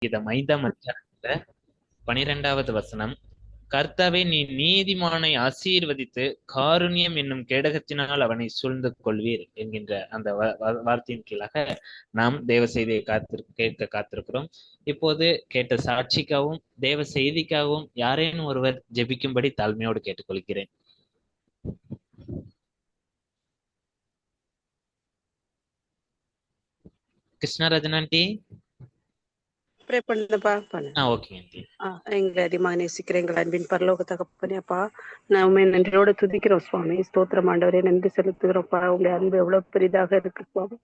சங்கீதம் 5ஆம் அதிகாரத்துல 12வது வசனம், கர்த்தாவே நீ நீதிமானை ஆசீர்வதித்து காருண்யம் என்னும் கேடகத்தினால் அவனை சூழ்ந்து கொள்வீர் என்கின்ற அந்த வார்த்தையின் கீழாக நாம் தேவ செய்தியை கேட்க காத்திருக்கிறோம். இப்போது கேட்ட சாட்சிக்காகவும் தேவ செய்திக்காகவும் யாரேனும் ஒருவர் ஜெபிக்கும்படி தாழ்மையோடு கேட்டுக்கொள்கிறேன். கிருஷ்ணராஜன் ஆண்டி ப்ரே பண்ணுப்பா பண்ணு. Okay aunty. எங்களை அதிகமாக நேசிக்கிறேன் எங்கள் அன்பின் பரலோக தகப்பனேப்பா, நான் உண்மை நன்றியோட துதிக்கிறோம் சுவாமி. ஸ்தோத்திரம் ஆண்டவரே, நன்றி செலுத்துகிறோம்ப்பா. உங்களுடைய அன்பு எவ்வளவு பெரிதாக இருக்கு சுவாமி.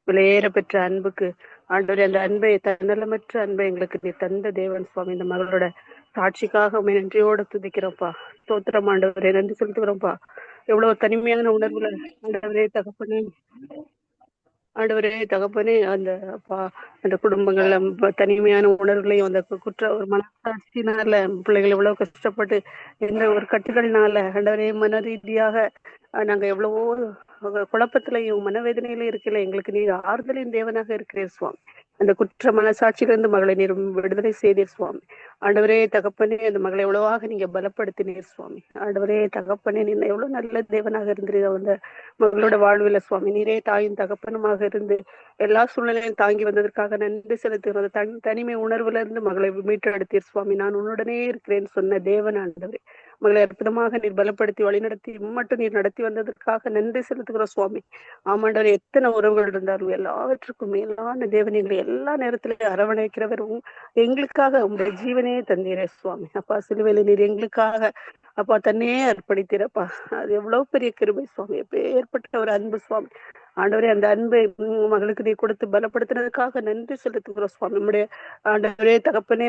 விலையேற பெற்ற அன்புக்கு ஆண்டவரே, அந்த அன்பை தன்னலமற்ற அன்பை எங்களுக்கு நீ தந்த தேவன் சுவாமி. இந்த மகளோட சாட்சிக்காக உண்மை நன்றியோட துதிக்கிறோம்ப்பா. ஸ்தோத்திரம் ஆண்டவரே, நன்றி செலுத்துகிறோம்ப்பா. எவ்வளவு தனிமையான உணர்வுல ஆண்டவரே தகப்பனே, ஆண்டவரே தகப்பனே, அந்த குடும்பங்கள்ல தனிமையான உணர்வுகளையும் அந்த குற்ற ஒரு மனசாட்சினால பிள்ளைகள் எவ்வளவு கஷ்டப்பட்டு எந்த ஒரு கட்டுகள்னால ஆண்டவரே மன ரீதியாக நாங்க எவ்வளவோ குழப்பத்திலையும் மனவேதனையிலும் இருக்கல, எங்களுக்கு நீர் ஆறுதலின் தேவனாக இருக்கிறீர் சுவாமி. அந்த குற்ற மனசாட்சியிலிருந்து மகளை நீர் விடுதலை செய்தீர் சுவாமி. ஆண்டவரே தகப்பனே, அந்த மகளை எவ்வளவாக நீங்க பலப்படுத்தினீர் சுவாமி. ஆண்டவரே தகப்பனே, நீ எவ்வளவு நல்ல தேவனாக இருந்தீர் அந்த மகளோட வாழ்வில் சுவாமி. நீரே தாயும் தகப்பனுமாக இருந்து எல்லா சூழ்நிலையும் தாங்கி வந்ததற்காக நன்றி செலுத்துகிறது. தனிமை உணர்வுல இருந்து மகளை மீட்டெடுத்தீர் சுவாமி. நான் உன்னுடனே இருக்கிறேன் சொன்ன தேவன் ஆண்டவரே, மகளை அற்புதமாக நீர் பலப்படுத்தி வழிநடத்தி மட்டும் நீர் நடத்தி வந்ததற்காக நன்றி செலுத்துகிறோம் சுவாமி. ஆமாண்டவர், எத்தனை உறவுகள் இருந்தாலும் எல்லாவற்றுக்கும் மேலான தேவன் எங்களை எல்லா நேரத்திலையும் அரவணைக்கிறவரும் எங்களுக்காக உங்களுடைய ஜீவனே தந்தீரே சுவாமி. அப்பா, சிலுவையில நீர் எங்களுக்காக அப்பா தன்னையே அர்ப்பணித்தீரப்பா. அது எவ்வளவு பெரிய கிருபை சுவாமி, எப்ப ஏற்பட்ட ஒரு அன்பு சுவாமி. ஆண்டவரே, அந்த அன்பை மகளுக்கு நீ கொடுத்து பலப்படுத்தினதுக்காக நன்றி செலுத்துகிறோம் சுவாமி. நம்முடைய ஆண்டவரே தகப்பனே,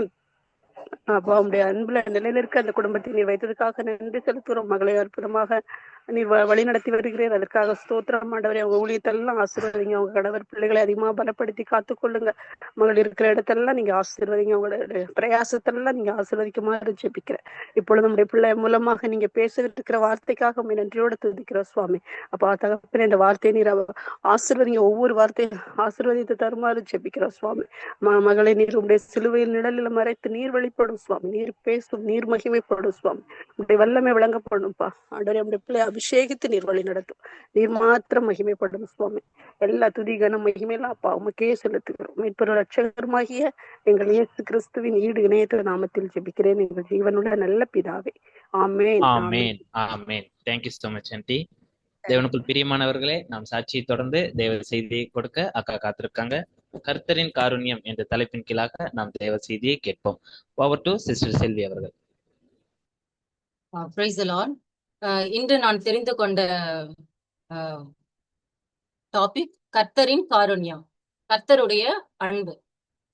அப்பா உங்களுடைய அன்புல நிலைநிற்க அந்த குடும்பத்தை நீர் வைத்ததுக்காக நன்றி செலுத்துகிறோம். மகளை அற்புதமாக நீர் வழி நடத்தி வருகிறீர், அதற்காக ஸ்தோத்திரம் ஆண்டவரே. அவங்க ஊழியத்தெல்லாம் ஆசீர்வதிங்க, அவங்க கணவர் பிள்ளைகளை அதிகமாக பலப்படுத்தி காத்துக்கொள்ளுங்க. மகள் இருக்கிற இடத்தெல்லாம் நீங்க ஆசீர்வதிங்க, அவங்களுடைய பிரயாசத்தெல்லாம் நீங்க ஆசீர்வதிக்குமாறு ஜெபிக்கிறேன். இப்பொழுது நம்முடைய பிள்ளை மூலமாக நீங்க பேசிட்டு இருக்கிற வார்த்தைக்காக உண்மை நன்றியோடு துதிக்கிறோம் சுவாமி. அப்பா தகப்பனே, இந்த வார்த்தையை நீர் ஆசீர்வதிங்க, ஒவ்வொரு வார்த்தையும் ஆசீர்வதித்து தருமாறு ஜெபிக்கிறோம் சுவாமி. மகளை நீர் உடைய சிலுவையில் நிழலில் மறைத்து நீர் வெளிப்படும் சுவாமி. நீர் பேசும், நீர் மகிமைப்படும் சுவாமி. உடைய வல்லமை விளங்கப்படும்பா ஆண்டவரே. உடைய பிள்ளை அபிஷேகித்து நீர் வழி நடத்தும், நீர் மாத்திரம் மகிமைப்படும் சுவாமி. எல்லா துதிகன மகிமையெல்லாம் அப்பா உமக்கே செலுத்துகிறோம். மீட்பர் ரட்சகருமாகிய எங்கள் இயேசு கிறிஸ்துவின் ஈடு இணையற்ற நாமத்தில் ஜெபிக்கிறேன் எங்கள் ஜீவனுள்ள நல்ல பிதாவே, amen. Amen. Amen. Thank you so much aunty. தேவனுக்குள் பிரியமானவர்களே, நாம் சாட்சியை தொடர்ந்து தேவ செய்தியை கொடுக்க அக்கா காத்திருக்காங்க. கர்த்தரின் காருண்யம் என்ற தலைப்பின் கீழாக நாம் தேவ செய்தியை கேட்போம். ஓவர் டு சிஸ்டர் செல்வி அவர்கள். Praise the Lord. இன்று நான் தெரிந்து கொண்ட டாபிக் கர்த்தரின் காருண்யம், கர்த்தருடைய அன்பு.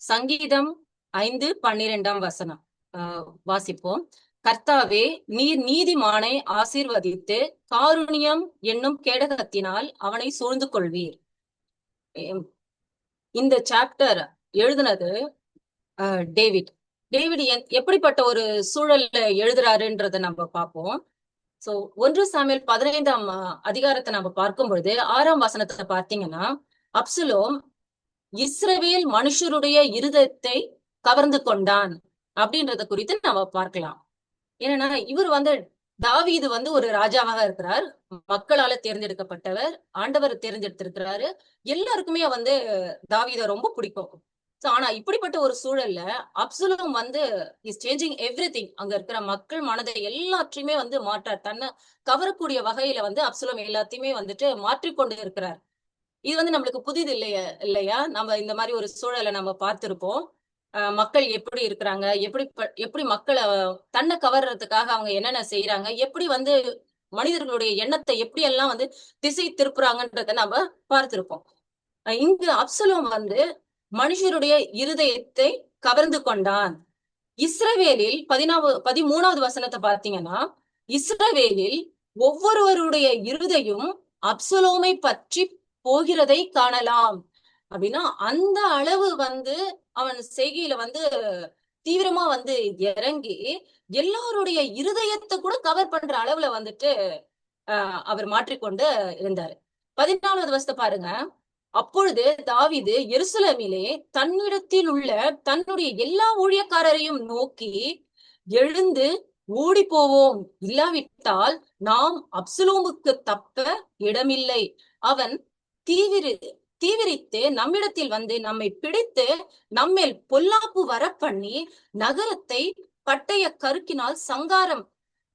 சங்கீதம் 5:12 வாசிப்போம். கர்த்தாவே நீர் நீதிமானை ஆசீர்வதித்து காருண்யம் என்னும் கேடகத்தினால் அவனை சூழ்ந்து கொள்வீர். இந்த சாப்டர் எழுதுனது டேவிட். எப்படிப்பட்ட ஒரு சூழல்ல எழுதுறாருன்றத நம்ம பார்ப்போம். சோ 1 சாமுவேல் 15ஆம் அதிகாரத்தை நம்ம பார்க்கும் பொழுது 6ஆம் வசனத்தை பார்த்தீங்கன்னா, அப்சலோம் இஸ்ரவேல் மனுஷருடைய இருதயத்தை கவர்ந்து கொண்டான் அப்படின்றத குறித்து நம்ம பார்க்கலாம். ஏன்னா இவர் தாவீது ஒரு ராஜாவாக இருக்கிறார், மக்களால தேர்ந்தெடுக்கப்பட்டவர், ஆண்டவர் தேர்ந்தெடுத்திருக்கிறாரு. எல்லாருக்குமே தாவீதை ரொம்ப பிடிக்கும். ஆனா இப்படிப்பட்ட ஒரு சூழல்ல அப்சலோம் இஸ் சேஞ்சிங் எவ்ரிதிங். அங்க இருக்கிற மக்கள் மனதை எல்லாத்தையுமே மாற்றார். தன்னை கவரக்கூடிய வகையில அப்சலோம் எல்லாத்தையுமே மாற்றிக்கொண்டு இருக்கிறார். இது நம்மளுக்கு புதிது இல்லையா? நம்ம இந்த மாதிரி ஒரு சூழலை நம்ம பார்த்திருப்போம். மக்கள் எப்படி இருக்கிறாங்க, எப்படி மக்களை தன்னை கவர்றதுக்காக அவங்க என்னென்ன செய்யறாங்க, எப்படி மனிதர்களுடைய எண்ணத்தை எப்படி எல்லாம் திசை திருப்புறாங்கன்றத நம்ம பார்த்திருப்போம். இங்கு அப்சலோம் மனுஷருடைய இருதயத்தை கவர்ந்து கொண்டான். இஸ்ரவேலில் 13வது வசனத்தை பார்த்தீங்கன்னா, இஸ்ரவேலில் ஒவ்வொருவருடைய இருதயம் அப்சலோமை பற்றி போகிறதை காணலாம் அப்படின்னா, அந்த அளவு அவன் செய்கையில தீவிரமா இறங்கி எல்லாருடைய இருதயத்தை கூட கவர் பண்ற அளவுல அவர் மாற்றிக்கொண்டு இருந்தாரு. 14வது வசனத்தை பாருங்க. அப்பொழுது தாவீது எருசலேமிலே தன்னிடத்தில் உள்ள தன்னுடைய எல்லா ஊழியக்காரரையும் நோக்கி, எழுந்து ஓடி போவோம், இல்லாவிட்டால் நாம் அப்சலோமுக்கு தப்ப இடமில்லை. அவன் தீவிரித்து நம்மிடத்தில் வந்து நம்மை பிடித்து நம்மேல் பொல்லாப்பு வர பண்ணி நகரத்தை பட்டய கருக்கினால் சங்காரம்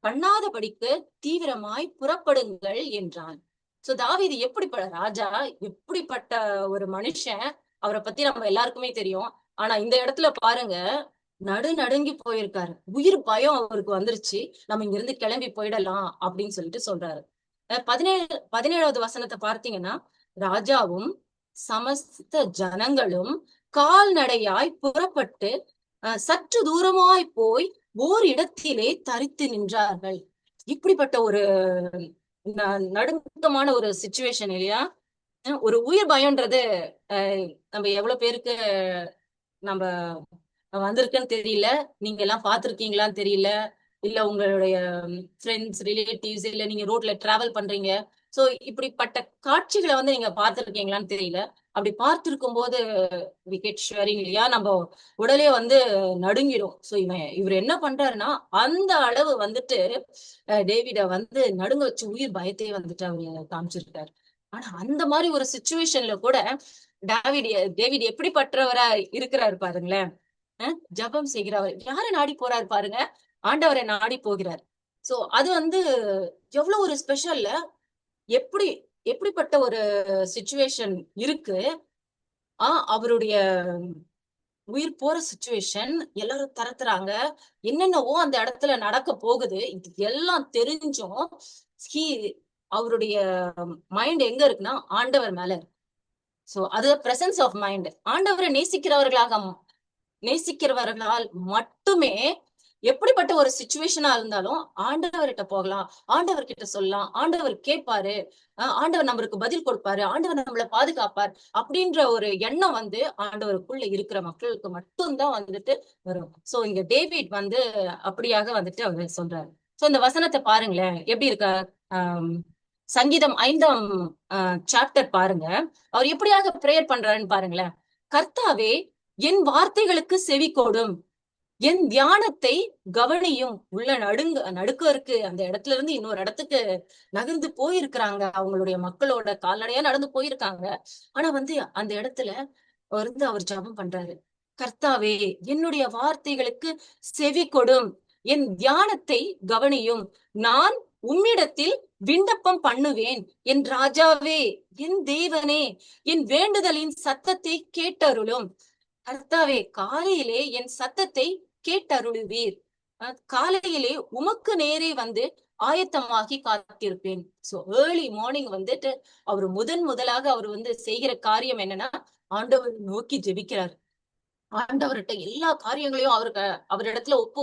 பண்ணாதபடிக்கு தீவிரமாய் புறப்படுங்கள் என்றான். சோ தாவீது எப்படிப்பட்ட ராஜா, எப்படிப்பட்ட ஒரு மனுஷன், அவரை பத்தி நம்ம எல்லாருக்குமே தெரியும். ஆனா இந்த இடத்துல பாருங்க, நடுங்கி போயிருக்காரு. உயிர் பயம் அவருக்கு வந்துருச்சு. நம்ம இங்க இருந்து கிளம்பி போயிடலாம் அப்படின்னு சொல்லிட்டு சொல்றாரு. 17வது வசனத்தை பார்த்தீங்கன்னா, ராஜாவும் சமஸ்த ஜனங்களும் கால்நடையாய் புறப்பட்டு சற்று தூரமாய் போய் ஓர் இடத்திலே தரித்து நின்றார்கள். இப்படிப்பட்ட ஒரு நடுக்கமான ஒரு சிச்சுவேஷன் இல்லையா? ஒரு உயிர் பயம்ன்றது நம்ம எவ்வளவு பேருக்கு நம்ம வந்திருக்குன்னு தெரியல. நீங்க எல்லாம் பார்த்திருக்கீங்களான்னு தெரியல. இல்ல உங்களுடைய ஃப்ரெண்ட்ஸ், ரிலேட்டிவ்ஸ், இல்ல நீங்க ரோட்ல டிராவல் பண்றீங்க. சோ இப்படிப்பட்ட காட்சிகளை வந்து நீங்க பார்த்திருக்கீங்களான்னு தெரியல. அப்படி பார்த்திருக்கும் போது விக்கெட் ஷேரிங் இல்லையா, நம்ம உடலே வந்து நடுங்கிடும். சோ இவர் என்ன பண்றாருன்னா, அந்த அளவு வந்துட்டு டேவிட வந்து நடுங்க வச்சு உயிர் பயத்தையே வந்துட்டு அவர் காமிச்சிருக்காரு. ஆனா அந்த மாதிரி ஒரு சிச்சுவேஷன்ல கூட டேவிட் எப்படிப்பட்டவரா இருக்கிறாரு பாருங்களேன். ஜபம் செய்கிறவர், யாரை நாடி போறாரு பாருங்க, ஆண்டவரை நாடி போகிறார். சோ அது வந்து எவ்வளவு ஒரு ஸ்பெஷல்ல, எப்படிப்பட்ட ஒரு சிச்சுவேஷன் இருக்கு. அவருடைய உயிர் போற சிச்சுவேஷன், எல்லாரும் தரத்துறாங்க, என்னென்னவோ அந்த இடத்துல நடக்க போகுது. இது எல்லாம் தெரிஞ்சும் அவருடைய மைண்ட் எங்க இருக்குன்னா ஆண்டவர் மேல. சோ அது பிரசன்ஸ் ஆஃப் மைண்ட். ஆண்டவரை நேசிக்கிறவர்களால் மட்டுமே எப்படிப்பட்ட ஒரு சிச்சுவேஷனா இருந்தாலும் ஆண்டவர்கிட்ட போகலாம், ஆண்டவர்கிட்ட சொல்லலாம், ஆண்டவர் கேட்பாரு, ஆண்டவர் நம்மளுக்கு பதில் கொடுப்பாரு, ஆண்டவர் நம்மளை பாதுகாப்பார் அப்படின்ற ஒரு எண்ணம் வந்து ஆண்டவருக்குள்ள இருக்கிற மக்களுக்கு மட்டும்தான் வந்துட்டு வரும். சோ இங்க டேவிட் வந்து அப்படியாக வந்துட்டு அவர் சொல்றாரு. சோ இந்த வசனத்தை பாருங்களேன், எப்படி இருக்க. சங்கீதம் 5ஆம் சாப்டர் பாருங்க, அவர் எப்படியாக பிரேயர் பண்றாருன்னு பாருங்களேன். கர்த்தாவே, என் வார்த்தைகளுக்கு செவி கொடும், என் தியானத்தை கவனியும். உள்ள நடுக்க இருக்கு. அந்த இடத்துல இருந்து இன்னொரு இடத்துக்கு நகர்ந்து போயிருக்கிறாங்க, அவங்களுடைய மக்களோட கால்நடையா நடந்து போயிருக்காங்க. ஆனா வந்து அந்த இடத்துல இருந்து அவர் ஜெபம் பண்றாரு. கர்த்தாவே, என்னுடைய வார்த்தைகளுக்கு செவி கொடும், என் தியானத்தை கவனியும். நான் உம்மிடத்தில் விண்ணப்பம் பண்ணுவேன். என் ராஜாவே, என் தேவனே, என் வேண்டுதலின் சத்தத்தை கேட்டருளும். கர்த்தாவே, காலையிலே என் சத்தத்தை கேட்டருளுவீர். காலையிலே உமக்கு நேரே வந்து ஆயத்தமாகி காத்திருப்பேன். சோ ஏர்லி மார்னிங் வந்துட்டு அவர் முதலாக அவர் வந்து செய்கிற காரியம் என்னன்னா, ஆண்டவர் நோக்கி ஜெபிக்கிறார். ஆண்டவர்கிட்ட எல்லா காரியங்களையும் அவரிடத்துல ஒப்பு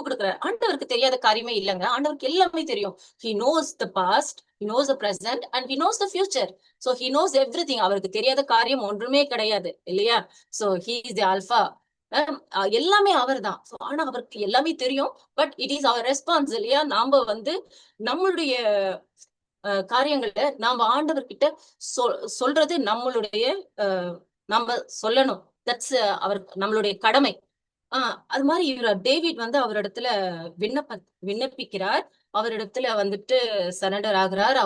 கொடுக்கிறார். ஆண்டவருக்கு தெரியாத காரியமே இல்லைங்க. ஆண்டவருக்கு எல்லாமே தெரியும். He knows the past, he knows the present and he knows the future. So he knows everything. அவருக்கு தெரியாத காரியம் ஒன்றுமே கிடையாது இல்லையா? So he is the alpha. எல்லாமே அவர் தான். ஆனா அவருக்கு எல்லாமே தெரியும். பட் இட் இஸ் அவர் ரெஸ்பான்ஸ் இல்லையா? நாம வந்து நம்மளுடைய காரியங்களை நாம ஆண்டவர்கிட்ட சொல்றது நம்மளுடைய நம்ம சொல்லணும். தட்ஸ் நம்மளுடைய கடமை. அது மாதிரி டேவிட் வந்து அவரிடத்துல விண்ணப்பிக்கிறார். அவரிடத்துல வந்துட்டு சரண்டர் ஆகிறார்.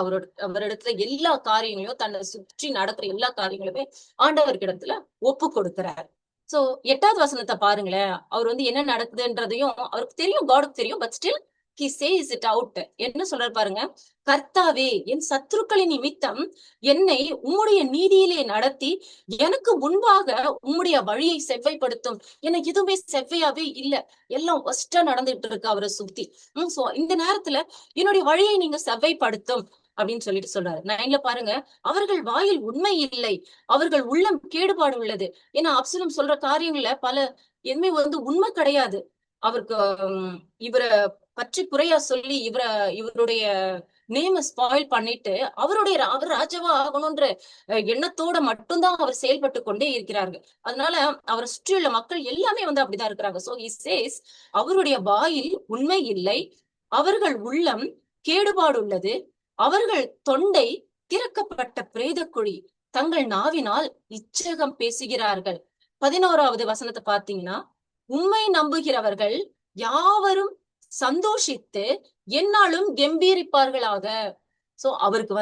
அவரிடத்துல எல்லா காரியங்களையும், தன்னை சுற்றி நடக்கிற எல்லா காரியங்களுமே ஆண்டவர்கிடத்துல ஒப்பு கொடுக்கிறார். சோ 8வது வசனத்தை பாருங்களேன். அவர் வந்து என்ன நடக்குதுன்றதையும் அவருக்கு தெரியும், காடுக்கு தெரியும். But still he says it out. என்ன சொல்றாரு பாருங்க. கர்த்தாவே, என் சத்துருக்களின் நிமித்தம் என்னை உம்முடைய நீதியிலே நடத்தி எனக்கு முன்பாக உம்முடைய வழியை செவ்வைப்படுத்தும். எனக்கு எதுவுமே செவ்வையாவே இல்ல, எல்லாம் ஒஸ்டா நடந்துட்டு இருக்கு அவரை சுத்தி. சோ இந்த நேரத்துல என்னுடைய வழியை நீங்க செவ்வைப்படுத்தும் அப்படின்னு சொல்லிட்டு சொல்றாரு. 9ல பாருங்க, அவர்கள் வாயில் உண்மை இல்லை, அவர்கள் உள்ளம் கேடுபாடு உள்ளது. ஏன்னா அப்சலோம் சொல்ற காரியங்கள்ல எதுவுமே வந்து உண்மை கிடையாது. அவருக்கு இவரை பற்றி குறையா சொல்லி இவருடைய நேம ஸ்பாயில் பண்ணிட்டு அவர் ராஜாவா ஆகணும்ன்ற எண்ணத்தோட மட்டும்தான் அவர் செயல்பட்டு கொண்டே இருக்கிறார்கள். அதனால அவரை சுற்றியுள்ள மக்கள் எல்லாமே வந்து அப்படிதான் இருக்கிறாங்க. சோ he says, அவருடைய வாயில் உண்மை இல்லை, அவர்கள் உள்ளம் கேடுபாடு உள்ளது, அவர்கள் தொண்டை திறக்கப்பட்ட பிரேத குழி, தங்கள் நாவினால் இச்சகம் பேசுகிறார்கள். 11வது வசனத்தை பார்த்தீங்கன்னா, உம்மை நம்புகிறவர்கள் யாவரும் சந்தோஷித்து எந்நாளும் கம்பீரிப்பார்களாக. சோ அவருக்கு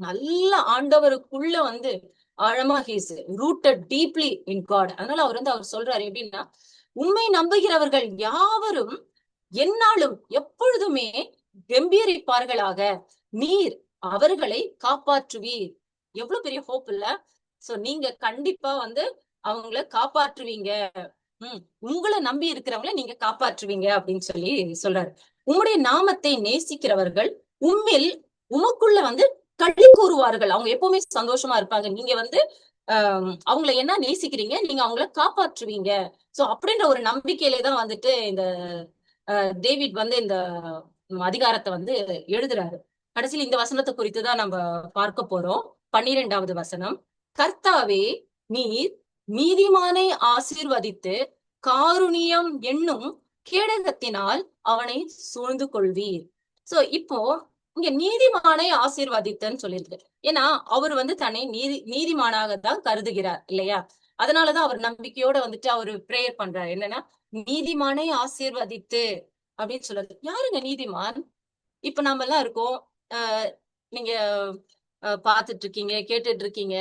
நல்ல ஆண்டவருக்குள்ள ஆழமா he's rooted deeply in God. அதனால அவர் சொல்றாரு எப்படின்னா, உம்மை நம்புகிறவர்கள் யாவரும் எந்நாளும் எப்பொழுதுமே கம்பீரிப்பார்களாக, நீர் அவர்களை காப்பாற்றுவீர். எவ்வளவு பெரிய ஹோப் இல்ல. சோ நீங்க கண்டிப்பா அவங்கள காப்பாற்றுவீங்க. உங்களை நம்பி இருக்கிறவங்கள நீங்க காப்பாற்றுவீங்க அப்படின்னு சொல்லி சொல்றாரு. உம்முடைய நாமத்தை நேசிக்கிறவர்கள் உமக்குள்ள களி கூறுவார்கள். அவங்க எப்பவுமே சந்தோஷமா இருப்பாங்க. நீங்க அவங்களை என்ன நேசிக்கிறீங்க, நீங்க அவங்கள காப்பாற்றுவீங்க. சோ அப்படின்ற ஒரு நம்பிக்கையிலே தான் இந்த டேவிட் இந்த அதிகாரத்தை எழுதுறாரு. கடைசியில் இந்த வசனத்தை குறித்துதான் நம்ம பார்க்க போறோம். 12வது வசனம், கர்த்தாவே நீர் நீதிமானை ஆசீர்வதித்து காருணியம் என்னும் கேடகத்தினால் அவனை சூழ்ந்து கொள்வீர். சோ இப்போ இங்க நீதிமானை ஆசீர்வதித்தன்னு சொல்லியிருக்கு. ஏன்னா அவர் தன்னை நீதிமானாக தான் கருதுகிறார் இல்லையா? அதனாலதான் அவர் நம்பிக்கையோட அவரு பிரேயர் பண்றாரு. என்னன்னா, நீதிமானை ஆசீர்வதித்து அப்படின்னு சொல்றது. யாருங்க நீதிமான்? இப்ப நாம எல்லாம் இருக்கோம், நீங்க பாத்துட்டு இருக்கீங்க, கேட்டுட்டு இருக்கீங்க.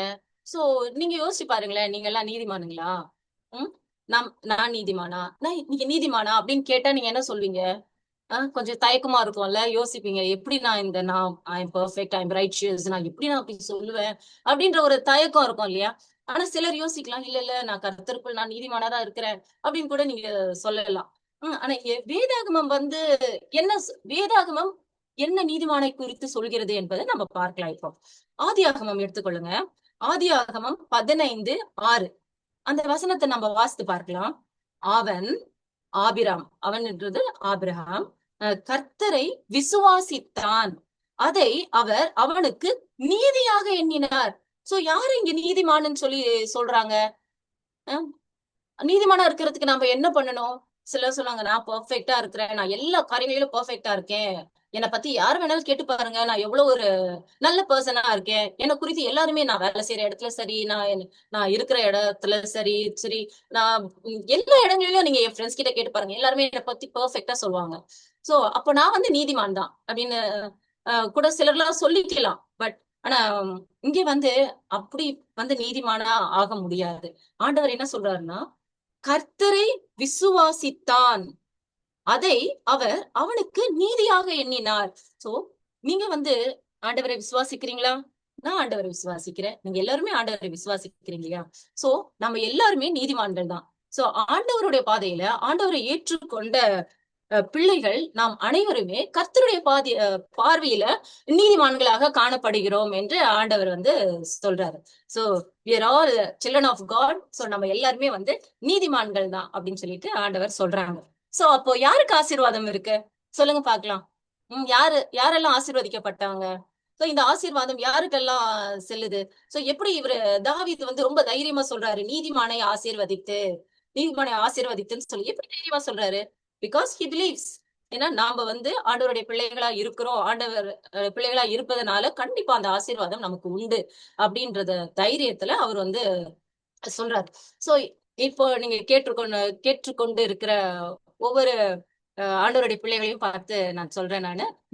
சோ நீங்க யோசிச்சு பாருங்களேன், நீங்க எல்லாம் நீதிமானுங்களா? நான் நீதிமானா? நீங்க நீதிமானா அப்படின்னு கேட்டா நீங்க என்ன சொல்வீங்க? கொஞ்சம் தயக்கமா இருக்கும்ல, யோசிப்பீங்க. எப்படி நான் I am perfect, I am righteous, நான் எப்படி அப்படி சொல்லுவேன் அப்படின்ற ஒரு தயக்கம் இருக்கும் இல்லையா? ஆனா சிலர் யோசிக்கலாம், இல்ல நான் கர்த்தருக்குள் நான் நீதிமானாதான் இருக்கிறேன் அப்படின்னு கூட நீங்க சொல்லலாம். ஆனா வேதாகமம் வேதாகமம் என்ன நீதிமானை குறித்து சொல்கிறது என்பதை நம்ம பார்க்கலாம். இப்போ ஆதியாகமம் எடுத்துக்கொள்ளுங்க. ஆதியாகமம் 15:6 அந்த வசனத்தை நம்ம வாசித்து பார்க்கலாம். அவன்ன்றது ஆபிரகாம் கர்த்தரை விசுவாசித்தான், அதை அவர் அவனுக்கு நீதியாக எண்ணினார். சோ யாரு இங்க நீதிமான்னு சொல்லி சொல்றாங்க? நீதிமானா இருக்கிறதுக்கு நம்ம என்ன பண்ணணும்? சிலர் சொல்லுவாங்க, நான் பெர்ஃபெக்டா இருக்கிறேன், நான் எல்லா காரியங்களிலும் பெர்ஃபெக்டா இருக்கேன், என்னை பத்தி யார் வேணாலும் கேட்டு பாருங்க, நான் எவ்வளவு ஒரு நல்ல பர்சனா இருக்கேன், என்னை குறித்து எல்லாருமே, நான் வேலை செய்யற இடத்துல சரி, நான் இருக்கிற இடத்துல சரி, நான் எல்லா இடங்களிலும் நீங்க என் ஃப்ரெண்ட்ஸ் கிட்ட கேட்டு பாருங்க, எல்லாருமே என்னை பத்தி பெர்ஃபெக்டா சொல்லுவாங்க. சோ அப்ப நான் நீதிமான் தான் அப்படின்னு கூட சிலர்லாம் சொல்லிக்கலாம். பட் ஆனா இங்க அப்படி நீதிமானா ஆக முடியாது. ஆண்டவர் என்ன சொல்றாருன்னா, கர்த்தரை விசுவாசித்தான், அதை அவர் அவனுக்கு நீதியாக எண்ணினார். சோ நீங்க ஆண்டவரை விசுவாசிக்கிறீங்களா? நான் ஆண்டவரை விசுவாசிக்கிறேன், நீங்க எல்லாருமே ஆண்டவரை விசுவாசிக்கிறீங்களா? சோ நம்ம எல்லாருமே நீதிமான்கள் தான். சோ ஆண்டவருடைய பாதையில ஆண்டவரை ஏற்றுக்கொண்ட பிள்ளைகள் நாம் அனைவருமே கர்த்தருடைய பார்வையில நீதிமான்களாக காணப்படுகிறோம் என்று ஆண்டவர் சொல்றாரு. So we are all children of God. So நம்ம எல்லாருமே நீதிமான்கள் தான் அப்படின்னு சொல்லிட்டு ஆண்டவர் சொல்றாங்க. சோ அப்போ யாருக்கு ஆசீர்வாதம் இருக்கு சொல்லுங்க பாக்கலாம். யாரெல்லாம் ஆசீர்வதிக்கப்பட்டாங்க? சோ இந்த ஆசீர்வாதம் யாருக்கெல்லாம் செல்லுது? சோ எப்படி இவரு தாவீது ரொம்ப தைரியமா சொல்றாரு, நீதிமானை ஆசீர்வதித்துன்னு சொல்லி எப்படி தைரியமா சொல்றாரு? Because he believes. ஏன்னா நாம ஆண்டவருடைய பிள்ளைகளா இருக்கிறோம், ஆண்டவர் பிள்ளைகளா இருப்பதனால கண்டிப்பா அந்த ஆசீர்வாதம் நமக்கு உண்டு அப்படின்றத தைரியத்துல அவர் சொல்றாரு. சோ இப்போ நீங்க கேட்டுக்கொண்டு இருக்கிற ஒவ்வொரு ஆண்டவருடைய பிள்ளைகளையும் பார்த்து நான் சொல்றேன்,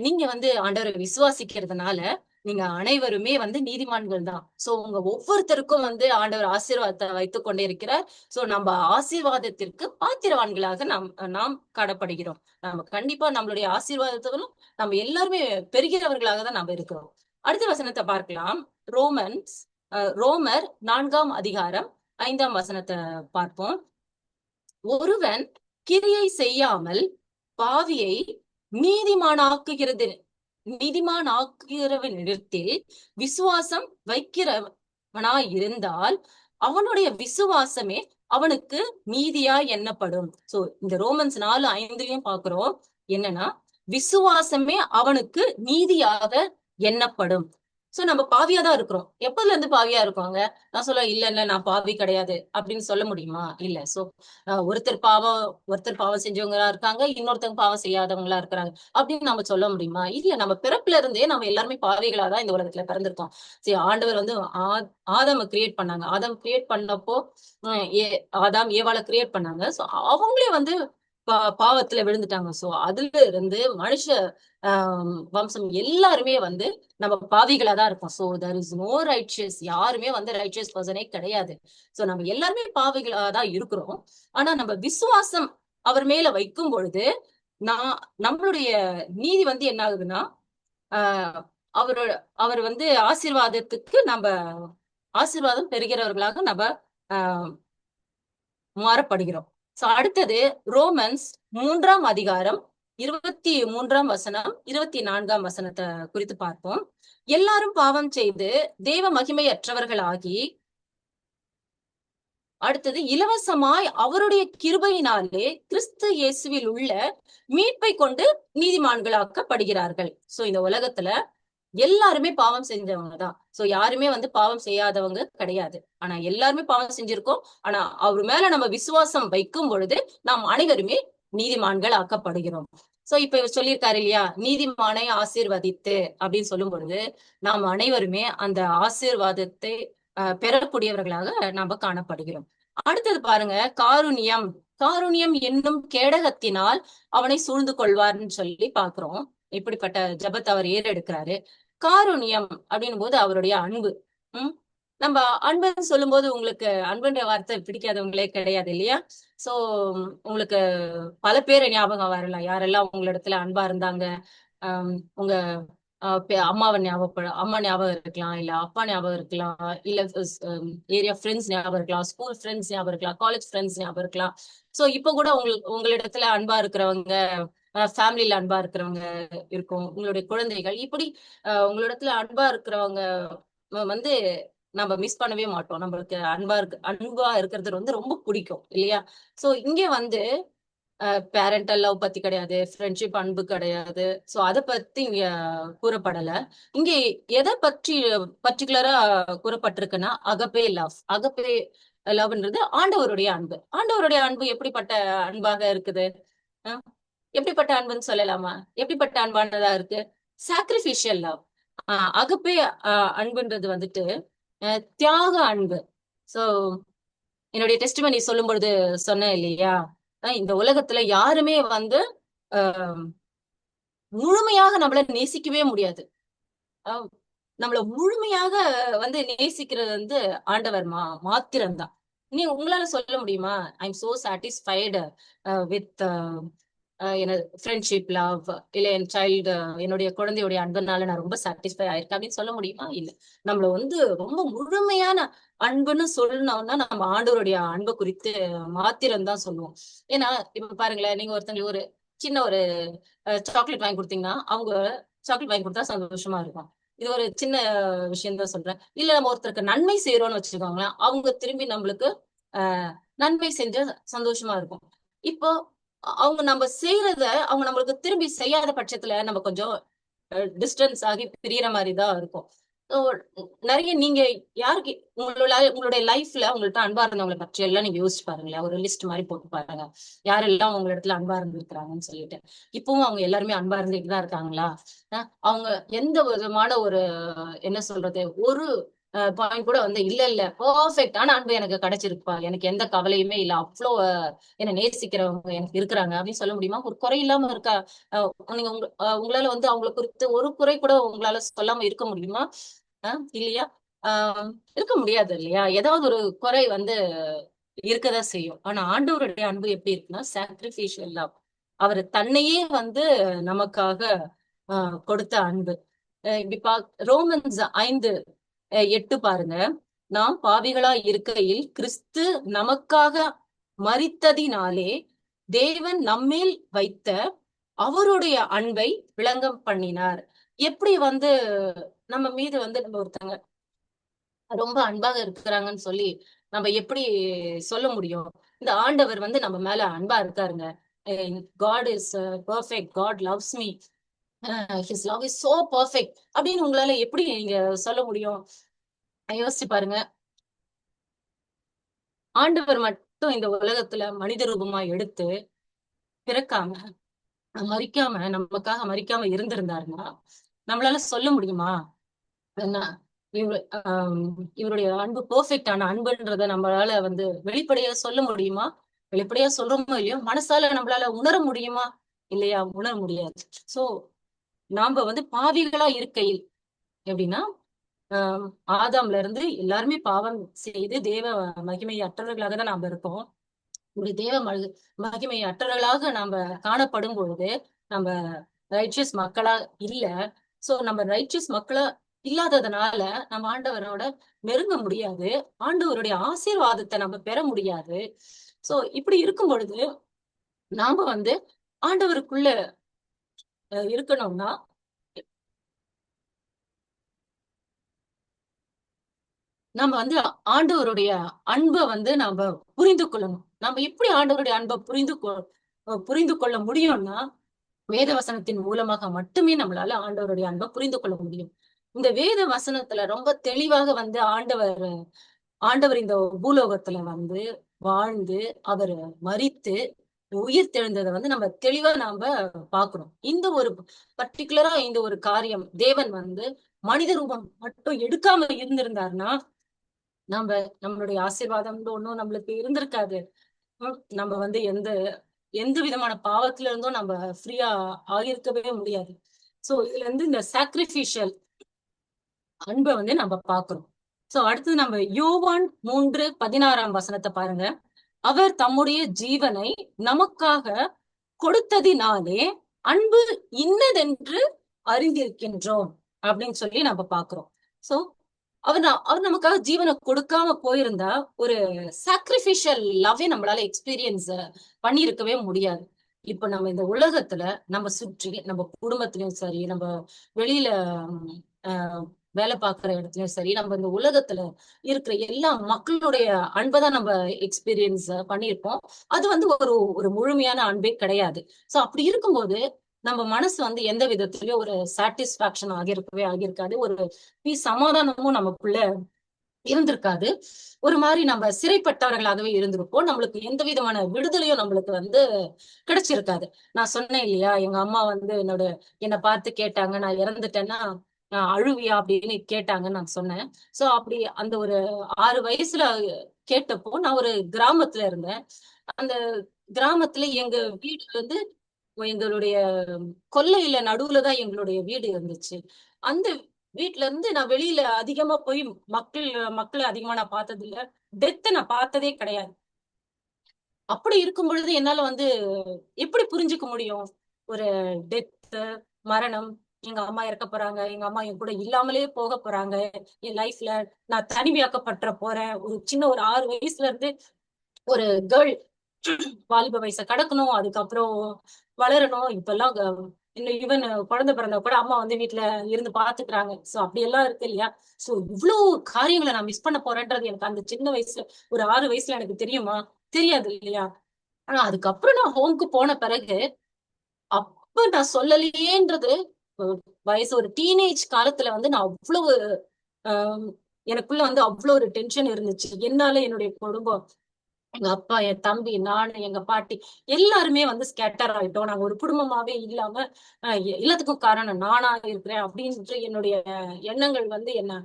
நீங்க ஆண்டவரை விசுவாசிக்கிறதுனால நீங்க அனைவருமே நீதிமான்கள் தான். சோ உங்க ஒவ்வொருத்தருக்கும் ஆண்டவர் ஆசீர்வாதத்தை வைத்துக் கொண்டே இருக்கிறார். சோ நம்ம ஆசீர்வாதத்திற்கு பாத்திரவான்களாக நாம் காணப்படுகிறோம். நம்ம கண்டிப்பா நம்மளுடைய ஆசீர்வாதத்திலும் நம்ம எல்லாருமே பெறுகிறவர்களாக தான் நம்ம இருக்கிறோம். அடுத்த வசனத்தை பார்க்கலாம். ரோமர் 4ஆம் அதிகாரம் 5ஆம் வசனத்தை பார்ப்போம். ஒருவன் கிரியை செய்யாமல் பாவியை நீதிமானாக்குகிறவனிடத்தில் விசுவாசம் வைக்கிறவனாய் இருந்தால் அவனுடைய விசுவாசமே அவனுக்கு நீதியாய் எண்ணப்படும். சோ இந்த ரோமன்ஸ் 4:5 பாக்குறோம் என்னன்னா, விசுவாசமே அவனுக்கு நீதியாக எண்ணப்படும். சோ நம்ம பாவியா தான் இருக்கிறோம். எப்பதுல இருந்து பாவியா இருக்கோங்க? நான் சொல்ல இல்ல நான் பாவி கிடையாது அப்படின்னு சொல்ல முடியுமா? இல்ல. சோ ஒருத்தர் பாவம் செஞ்சவங்களா இருக்காங்க, இன்னொருத்தவங்க பாவம் செய்யாதவங்களா இருக்கிறாங்க அப்படின்னு நம்ம சொல்ல முடியுமா? இல்ல. நம்ம பிறப்புல இருந்தே நம்ம எல்லாருமே பாவிகளா தான் இந்த உலகத்துல பிறந்திருக்கோம். சரி, ஆண்டவர் வந்து ஆதாம கிரியேட் பண்ணாங்க. ஆதாம் கிரியேட் பண்ணப்போ ஆதாம் ஏவாள கிரியேட் பண்ணாங்க. சோ அவங்களே வந்து பாவத்துல விழுந்துட்டாங்க. சோ அதுல இருந்து மனுஷ வம்சம் எல்லாருமே வந்து நம்ம பாவிகளா தான் இருக்கோம். So there is no righteous. யாருமே வந்து ரைச்சியஸ் பர்சனே கிடையாது. சோ நம்ம எல்லாருமே பாவிகளா தான் இருக்கிறோம். ஆனா நம்ம விசுவாசம் அவர் மேல வைக்கும் பொழுது நான் நம்மளுடைய நீதி வந்து என்ன ஆகுதுன்னா, ஆஹ் அவரு அவர் வந்து ஆசீர்வாதத்துக்கு நம்ம ஆசீர்வாதம் பெறுகிறவர்களாக நம்ம ஆஹ் மாறப்படுகிறோம். சோ அடுத்தது ரோமன்ஸ் 3 அதிகாரம் 23 வசனம் 24 வசனத்தை குறித்து பார்ப்போம். எல்லாரும் பாவம் செய்து தேவ மகிமையற்றவர்களாகி, அடுத்தது இலவசமாய் அவருடைய கிருபையினாலே கிறிஸ்து இயேசுவில் உள்ள மீட்பை கொண்டு நீதிமான்களாக்கப்படுகிறார்கள். சோ இந்த உலகத்துல எல்லாருமே பாவம் செஞ்சவங்க தான். சோ யாருமே வந்து பாவம் செய்யாதவங்க கிடையாது. ஆனா எல்லாருமே பாவம் செஞ்சிருக்கோம். ஆனா அவர் மேல நம்ம விசுவாசம் வைக்கும் பொழுது நாம் அனைவருமே நீதிமான்கள் ஆக்கப்படுகிறோம். சோ இப்ப இவர் சொல்லியிருக்காரு இல்லையா, நீதிமானை ஆசீர்வதித்து அப்படின்னு சொல்லும் பொழுது நாம் அனைவருமே அந்த ஆசீர்வாதத்தை பெறக்கூடியவர்களாக நாம காணப்படுகிறோம். அடுத்தது பாருங்க, காருண்யம். காருண்யம் என்னும் கேடகத்தினால் அவனை சூழ்ந்து கொள்வார்னு சொல்லி பாக்குறோம். இப்படிப்பட்ட ஜபத்தை அவர் ஏறெடுக்கிறாரு. காருண்யம் அப்படின்னும் போது அவருடைய அன்பு. உம் நம்ம அன்புன்னு சொல்லும் போது உங்களுக்கு அன்புன்ற வார்த்தை பிடிக்காதவங்களே கிடையாது இல்லையா? சோ உங்களுக்கு பல பேரை ஞாபகம் வரலாம், யாரெல்லாம் உங்களிடத்துல அன்பா இருந்தாங்க. உங்க அம்மா ஞாபகம் இருக்கலாம், இல்ல அப்பா ஞாபகம் இருக்கலாம், இல்ல ஏரியா ஃப்ரெண்ட்ஸ் ஞாபகம் இருக்கலாம், ஸ்கூல் ஃப்ரெண்ட்ஸ் ஞாபகம் இருக்கலாம், காலேஜ் ஃப்ரெண்ட்ஸ் ஞாபகம் இருக்கலாம். சோ இப்ப கூட உங்களிடத்துல அன்பா இருக்கிறவங்க, ஃபேமிலியில அன்பா இருக்கிறவங்க இருக்கும், உங்களுடைய குழந்தைகள், இப்படி உங்களிடத்துல அன்பா இருக்கிறவங்க வந்து நம்ம மிஸ் பண்ணவே மாட்டோம். நம்மளுக்கு அன்பா இருக்கிறது வந்து ரொம்ப பிடிக்கும் இல்லையா? சோ இங்க வந்து பேரண்டல் லவ் பத்தி கிடையாது, ஃப்ரெண்ட்ஷிப் அன்பு கிடையாது. சோ அத பத்தி இங்க கூறப்படல. இங்க எதை பற்றி பர்டிகுலரா கூறப்பட்டிருக்குன்னா, அகப்பே லவ். அகப்பே லவ்ன்றது ஆண்டவருடைய அன்பு. ஆண்டவருடைய அன்பு எப்படிப்பட்ட அன்பாக இருக்குது? அஹ் எப்படிப்பட்ட அன்புன்னு சொல்லலாமா? எப்படிப்பட்ட அன்பானதா இருக்கு? Sacrificial love. அகப்பே அன்புன்றது வந்துட்டு தியாக அன்பு. சோ என்னுடைய டெஸ்டிமனி சொல்லும் பொழுது சொன்னேன் இல்லையா, இந்த உலகத்துல யாருமே வந்து ஆஹ் முழுமையாக நம்மள நேசிக்கவே முடியாது. நம்மள முழுமையாக வந்து நேசிக்கிறது வந்து ஆண்டவர் மாத்திரம்தான். நீ உங்களால சொல்ல முடியுமா, ஐ am so satisfied with friendship love, இல்ல என் சைல்டு, என்னுடைய குழந்தையுடைய அன்புனால நான் ரொம்ப சாட்டிஸ்ஃபை ஆயிருக்கேன் அப்படின்னு சொல்ல முடியுமா? இல்ல. நம்மள வந்து ரொம்ப முழுமையான அன்புன்னு சொல்லணும்னா நம்ம ஆண்டவருடைய அன்பை குறித்து மாத்திரம் தான் சொல்லுவோம். ஏன்னா இப்ப பாருங்களேன், நீங்க ஒருத்தங்களுக்கு ஒரு சின்ன ஒரு சாக்லேட் வாங்கி கொடுத்தீங்கன்னா, அவங்க சாக்லேட் வாங்கி கொடுத்தா சந்தோஷமா இருக்கும். இது ஒரு சின்ன விஷயம் தான் சொல்றேன். இல்ல நம்ம ஒருத்தருக்கு நன்மை செய்யறோம்னு வச்சுக்கோங்களேன், அவங்க திரும்பி நம்மளுக்கு நன்மை செஞ்ச சந்தோஷமா இருக்கும். இப்போ அவங்க நம்ம செய்யறத அவங்க நம்மளுக்கு திரும்பி செய்யாத பட்சத்துல நம்ம கொஞ்சம் டிஸ்டன்ஸ் ஆகி பிரியற மாதிரிதான் இருக்கும். நிறைய நீங்க யாருக்கு உங்களுடைய லைஃப்ல உங்கள்ட்ட அன்பா இருந்தவங்களை பற்றி எல்லாம் நீங்க யோசிச்சு பாருங்களேன். ஒரு லிஸ்ட் மாதிரி போட்டு பாருங்க, யாரெல்லாம் உங்க இடத்துல அன்பா இருந்திருக்கிறாங்கன்னு சொல்லிட்டு. இப்பவும் அவங்க எல்லாருமே அன்பா இருந்துட்டு தான் இருக்காங்களா? அவங்க எந்த விதமான ஒரு என்ன சொல்றது, ஒரு பாயிண்ட் கூட வந்து இல்ல பெர்ஃபெக்டான அன்பு எனக்கு கிடைச்சிருப்பா, எனக்கு எந்த கவலையுமே இல்ல, அவ்வளோ என்ன நேசிக்கிறவங்க எனக்கு இருக்கிறாங்க அப்படின்னு சொல்ல முடியுமா? ஒரு குறை இல்லாம இருக்கா? நீங்க உங்களால வந்து அவங்களை குறித்து ஒரு குறை கூட உங்களால சொல்லாம இருக்க முடியுமா? இல்லையா? ஆஹ் இருக்க முடியாது இல்லையா? ஏதாவது ஒரு குறை வந்து இருக்கதான் செய்யும். ஆனா ஆண்டவருடைய அன்பு எப்படி இருக்குன்னா, சாக்ரிபிஷியல் லவ். அவர் தன்னையே வந்து நமக்காக கொடுத்த அன்பு. இப்படி ரோமன்ஸ் 5:8 பாருங்க. நாம் பாவிகளா இருக்கையில் கிறிஸ்து நமக்காக மரித்ததினாலே தேவன் நம்மேல் வைத்த அவருடைய அன்பை விளங்கம் பண்ணினார். எப்படி வந்து நம்ம மீது வந்து நம்ம ஒருத்தங்க ரொம்ப அன்பாக இருக்கிறாங்கன்னு சொல்லி நம்ம எப்படி சொல்ல முடியும்? இந்த ஆண்டவர் வந்து நம்ம மேல அன்பா இருக்காருங்க. God is perfect, God loves me. His love is so perfect அப்படின்னு உங்களால எப்படி நீங்க சொல்ல முடியும்? யோசிச்சு பாருங்க. ஆண்டவர் மட்டும் இந்த உலகத்துல மனித ரூபமா எடுத்து பிறக்காம மரிக்காம நமக்காக மரிக்காம இருந்திருந்தாருன்னா நம்மளால சொல்ல முடியுமா? என்ன இவருடைய அன்பு பெர்ஃபெக்டான அன்புன்றத நம்மளால வெளிப்படையா சொல்ல முடியுமா? வெளிப்படையா சொல்றோமோ இல்லையோ, மனசால நம்மளால உணர முடியுமா? இல்லையா, உணர முடியாது. சோ நாம பாவிகளா இருக்கையில் எப்படின்னா, ஆஹ் ஆதாம்ல இருந்து எல்லாருமே பாவம் செய்து தேவ மகிமை அற்றவர்களாக தான் நாம இருக்கோம். இப்படி தேவ மகிமை அற்றவர்களாக நாம காணப்படும் பொழுது நம்ம ரைச்சியஸ் மக்களா இல்ல. சோ நம்ம ரைச்சியஸ் மக்களா இல்லாததுனால நம்ம ஆண்டவரோட நெருங்க முடியாது, ஆண்டவருடைய ஆசீர்வாதத்தை நம்ம பெற முடியாது. சோ இப்படி இருக்கும் பொழுது நாம ஆண்டவருக்குள்ள இருக்கணும்னா நம்ம ஆண்டவருடைய அன்பை நாம புரிந்து கொள்ளணும். நம்ம எப்படி ஆண்டவருடைய அன்பை புரிந்து கொள்ள முடியும்னா, வேத வசனத்தின் மூலமாக மட்டுமே நம்மளால ஆண்டவருடைய அன்பை புரிந்து கொள்ள முடியும். இந்த வேத வசனத்துல ரொம்ப தெளிவாக ஆண்டவர் இந்த பூலோகத்துல வாழ்ந்து அவர் மரித்து உயிர் தெழுந்ததை நம்ம தெளிவா பாக்குறோம். இந்த ஒரு பர்டிகுலரா இந்த ஒரு காரியம் தேவன் மனித ரூபம் மட்டும் எடுக்காம இருந்திருந்தாருன்னா நம்ம நம்மளுடைய ஆசீர்வாதம் ஒன்றும் நம்மளுக்கு இருந்திருக்காது. நம்ம எந்த எந்த விதமான பாவத்துல இருந்தும் நம்ம ஃப்ரீயா ஆகியிருக்கவே முடியாது. சோ இதுல இந்த சாக்ரிபிஷியல் அன்பை நம்ம பாக்குறோம். சோ அடுத்தது நம்ம யோவான் 3:16 பாருங்க. அவர் தம்முடைய ஜீவனை நமக்காக கொடுத்ததினாலே அன்பு இன்னதென்று அறிந்திருக்கின்றோம் அப்படின்னு சொல்லி நம்ம பாக்குறோம். சோ அவர் நமக்காக ஜீவனை கொடுக்காம போயிருந்தா ஒரு சாக்ரிபிஷியல் லவ்வே நம்மளால எக்ஸ்பீரியன்ஸ் பண்ணியிருக்கவே முடியாது. இப்ப நம்ம இந்த உலகத்துல நம்ம சுற்றி நம்ம குடும்பத்திலயும் சரி, நம்ம வெளியில ஆஹ் வேலை பார்க்குற இடத்துலயும் சரி, நம்ம இந்த உலகத்துல இருக்கிற எல்லா மக்களுடைய அன்பை தான் நம்ம எக்ஸ்பீரியன்ஸ் பண்ணியிருப்போம். அது ஒரு ஒரு முழுமையான அன்பே கிடையாது. சோ அப்படி இருக்கும்போது நம்ம மனசு எந்த விதத்திலயும் ஒரு சாட்டிஸ்பாக்சன் ஆகியிருக்காது. ஒரு சமாதானமும் நமக்குள்ள இருந்திருக்காது. ஒரு மாதிரி நம்ம சிறைப்பட்டவர்களாகவே இருந்திருப்போம். நம்மளுக்கு எந்த விதமான விடுதலையும் நம்மளுக்கு கிடைச்சிருக்காது. நான் சொன்னேன் இல்லையா, எங்க அம்மா என்னை பார்த்து கேட்டாங்க, நான் இறந்துட்டேன்னா அழுவியா அப்படின்னு கேட்டாங்கன்னு நான் சொன்னேன். சோ அப்படி அந்த ஒரு 6 வயசுல கேட்டப்போ நான் ஒரு கிராமத்துல இருந்தேன். அந்த கிராமத்துல எங்க வீடு எங்களுடைய கொல்லையில நடுவுலதான் எங்களுடைய வீடு இருந்துச்சு. அந்த வீட்டுல இருந்து நான் வெளியில அதிகமா போய் மக்களை அதிகமா நான் பார்த்தது இல்ல. டெத்தை நான் பார்த்ததே கிடையாது. அப்படி இருக்கும் பொழுது என்னால எப்படி புரிஞ்சுக்க முடியும் ஒரு டெத், மரணம்? எங்க அம்மா இறக்க போறாங்க, எங்க அம்மா என் கூட இல்லாமலே போக போறாங்க, என் லைஃப்ல நான் தனிமையாக்கப்பட்ட போறேன். ஒரு சின்ன ஒரு 6 வயசுல இருந்து ஒரு கேர்ள் வாலிப வயசை கடக்கணும், அதுக்கப்புறம் வளரணும். இப்பெல்லாம் இன்னும் ஈவன் குழந்தை பிறந்தா கூட அம்மா வீட்டுல இருந்து பாத்துக்கிறாங்க. சோ அப்படி எல்லாம் இருக்கு இல்லையா? சோ இவ்வளவு காரியங்களை நான் மிஸ் பண்ண போறேன்றது எனக்கு அந்த சின்ன வயசுல ஒரு 6 வயசுல எனக்கு தெரியுமா? தெரியாது இல்லையா? ஆனா அதுக்கப்புறம் நான் ஹோம்க்கு போன பிறகு அப்ப நான் சொல்லலையேன்றது வயசு ஒரு டீனேஜ் காலத்துல நான் அவ்வளவு எனக்குள்ள அவ்வளவு ஒரு டென்ஷன் இருந்துச்சு. என்னால என்னுடைய குடும்பம், எங்க அப்பா, என் தம்பி, நானு, எங்க பாட்டி எல்லாருமே ஸ்கேட்டர் ஆயிட்டோம். நாங்க ஒரு குடும்பமாவே இல்லாம எல்லாத்துக்கும் காரணம் நானா இருக்கிறேன் அப்படின்ற என்னுடைய எண்ணங்கள் என்ன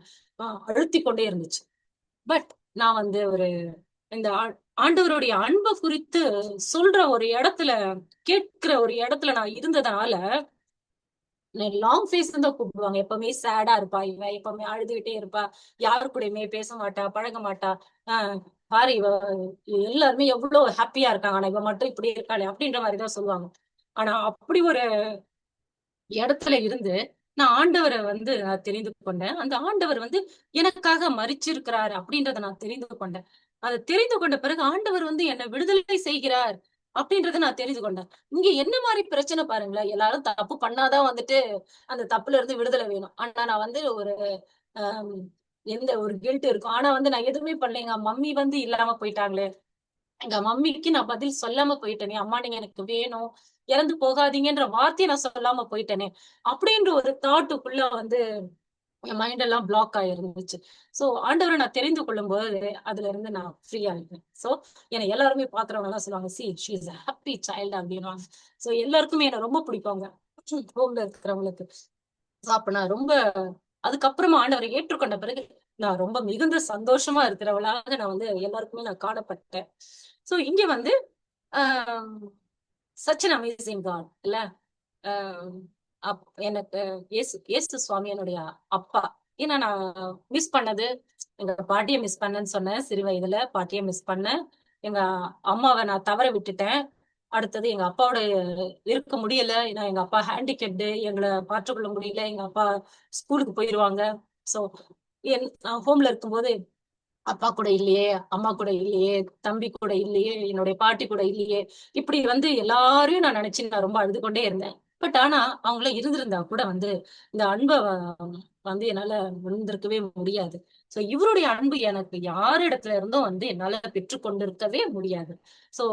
அழுத்தி கொண்டே இருந்துச்சு. பட் நான் ஒரு இந்த ஆண்டவருடைய அன்பை குறித்து சொல்ற ஒரு இடத்துல கேட்கிற ஒரு இடத்துல நான் இருந்ததுனால லாங் ஃபேஸ் தான் கூப்பிடுவாங்க. எப்பவுமே சேடா இருப்பா இவ, எப்பவுமே அழுதுகிட்டே இருப்பா, யாரு கூடயுமே பேச மாட்டா, பழக மாட்டா, பாரு இவ எல்லாருமே எவ்வளவு ஹாப்பியா இருக்காங்க, ஆனா இவ மட்டும் இப்படி இருக்காளே அப்படின்ற மாதிரிதான் சொல்லுவாங்க. ஆனா அப்படி ஒரு இடத்துல இருந்து நான் ஆண்டவரை நான் தெரிந்து கொண்டேன். அந்த ஆண்டவர் எனக்காக மரிச்சிருக்கிறார் அப்படின்றத நான் தெரிந்து கொண்டேன். அதை தெரிந்து கொண்ட பிறகு ஆண்டவர் என்னை விடுதலை செய்கிறார் அப்படின்றத நான் தெரிந்து கொண்டேன். இங்க என்ன மாதிரி பிரச்சனை பாருங்களேன். எல்லாரும் தப்பு பண்ணாதான் அந்த தப்புல இருந்து விடுதலை வேணும். ஆனா நான் ஒரு ஆஹ் எந்த ஒரு கில்ட் இருக்கும். ஆனா நான் எதுவுமே பண்ணல, எங்க மம்மி இல்லாம போயிட்டாங்களே, எங்க மம்மிக்கு நான் பதில் சொல்லாம போயிட்டேனே, அம்மா நீங்க எனக்கு வேணும், இறந்து போகாதீங்கன்ற வார்த்தையை நான் சொல்லாம போயிட்டேனே அப்படின்ற ஒரு தாட்டுக்குள்ள வந்து என் மைண்ட் எல்லாம் பிளாக் ஆயிருந்துச்சு. சோ ஆண்டவரை நான் தெரிந்து கொள்ளும் போது அதுல இருந்து நான் ஃப்ரீ ஆயிட்டேன். சோ என்னை எல்லாருமே பாக்குறவங்க எல்லாம் சொல்லுவாங்க, C she is happy child அப்படின்னா. சோ எல்லாருக்குமே என்ன ரொம்ப பிடிப்பாங்க ஹோம்ல இருக்கிறவங்களுக்கு. அப்ப நான் ரொம்ப அதுக்கப்புறமா ஆண்டவரை ஏற்றுக்கொண்ட பிறகு நான் ரொம்ப மிகுந்த சந்தோஷமா இருக்கிறவளாக நான் வந்து எல்லாருக்குமே நான் காணப்பட்டேன். சோ இங்க வந்து சச் அன் அமேசிங் காட் இல்ல. ஆஹ் எனக்கு இயேசு சுவாமி என்னுடைய அப்பா. ஏன்னா நான் மிஸ் பண்ணது எங்க பாட்டியை மிஸ் பண்ணேன்னு சொன்னேன். சிறு வயதுல பாட்டியை மிஸ் பண்ணேன். எங்க அம்மாவை நான் தவற விட்டுட்டேன். அடுத்தது எங்க அப்பாவோட இருக்க முடியல. ஏன்னா எங்க அப்பா ஹேண்டிகேப்டு, எங்களை பார்த்துக்கொள்ள முடியல. எங்க அப்பா ஸ்கூலுக்கு போயிருவாங்க. சோ நான் ஹோம்ல இருக்கும்போது அப்பா கூட இல்லையே, அம்மா கூட இல்லையே, தம்பி கூட இல்லையே, என்னுடைய பாட்டி கூட இல்லையே, இப்படி வந்து எல்லாரையும் நான் நினைச்சு நான் ரொம்ப அழுது கொண்டே இருந்தேன். பட் ஆனா அவங்கள இருந்திருந்தா கூட வந்து இந்த அன்பை வந்து என்னால உணர்ந்திருக்கவே முடியாது. சோ இவருடைய அன்பு எனக்கு யாரிடத்துல இருந்தும் வந்து என்னால பெற்றுக்கொண்டிருக்கவே முடியாது. சோ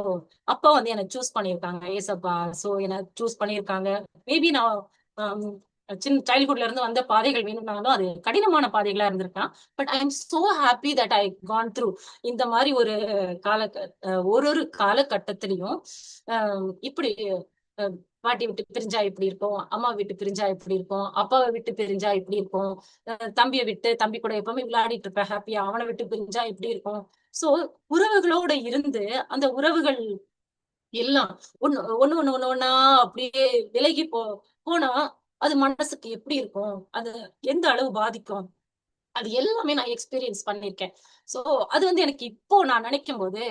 அப்பா வந்து என்னை சூஸ் பண்ணியிருக்காங்க ஏசப்பா. சோ என்னை சூஸ் பண்ணியிருக்காங்க. மேபி நான் சின்ன சைல்ட்ஹுட்ல இருந்து வந்த பாதைகள் வேணும்னாலும் அது கடினமான பாதைகளா இருந்திருக்கலாம். But I am so happy that I gone through இந்த மாதிரி ஒரு கால ஒரு காலகட்டத்திலையும் இப்படி அஹ், பாட்டி விட்டு பிரிஞ்சா இப்படி இருக்கும், அம்மா விட்டு பிரிஞ்சா இப்படி இருக்கும், அப்பாவை விட்டு பிரிஞ்சா இப்படி இருக்கும், தம்பியை விட்டு தம்பி கூட எப்பவுமே விளையாடிட்டு இருப்பேன் ஹாப்பியா, அவனை விட்டு பிரிஞ்சா இப்படி இருக்கும். சோ உறவுகளோட இருந்து அந்த உறவுகள் எல்லாம் ஒண்ணு ஒண்ணு ஒண்ணு ஒண்ணு ஒண்ணா அப்படியே விலகி போனா அது மனசுக்கு எப்படி இருக்கும், அது எந்த அளவு பாதிக்கும், அது எல்லாமே நான் எக்ஸ்பீரியன்ஸ் பண்ணிருக்கேன். சோ அது வந்து எனக்கு இப்போ நான் நினைக்கும் போது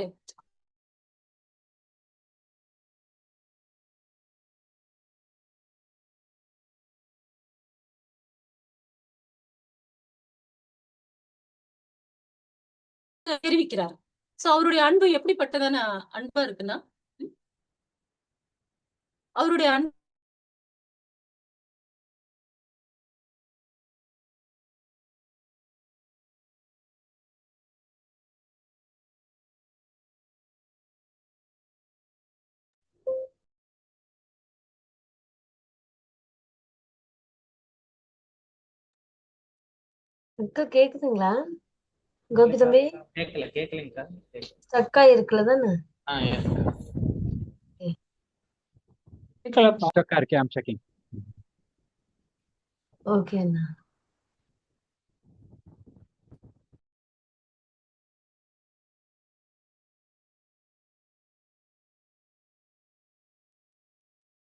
தெரிவிக்கிறார். சோ அவருடைய அன்பு எப்படிப்பட்டதான அன்பா இருக்குன்னா, அவருடைய அன்பு அக்கா கேக்குதுங்களா? கோபி தம்பி கேக்கலீங்கக்கா. ஸ்டக்கா இருக்குல்ல தானே? yes அக்கா. Stuck करके I'm checking. ஓகே அண்ணா.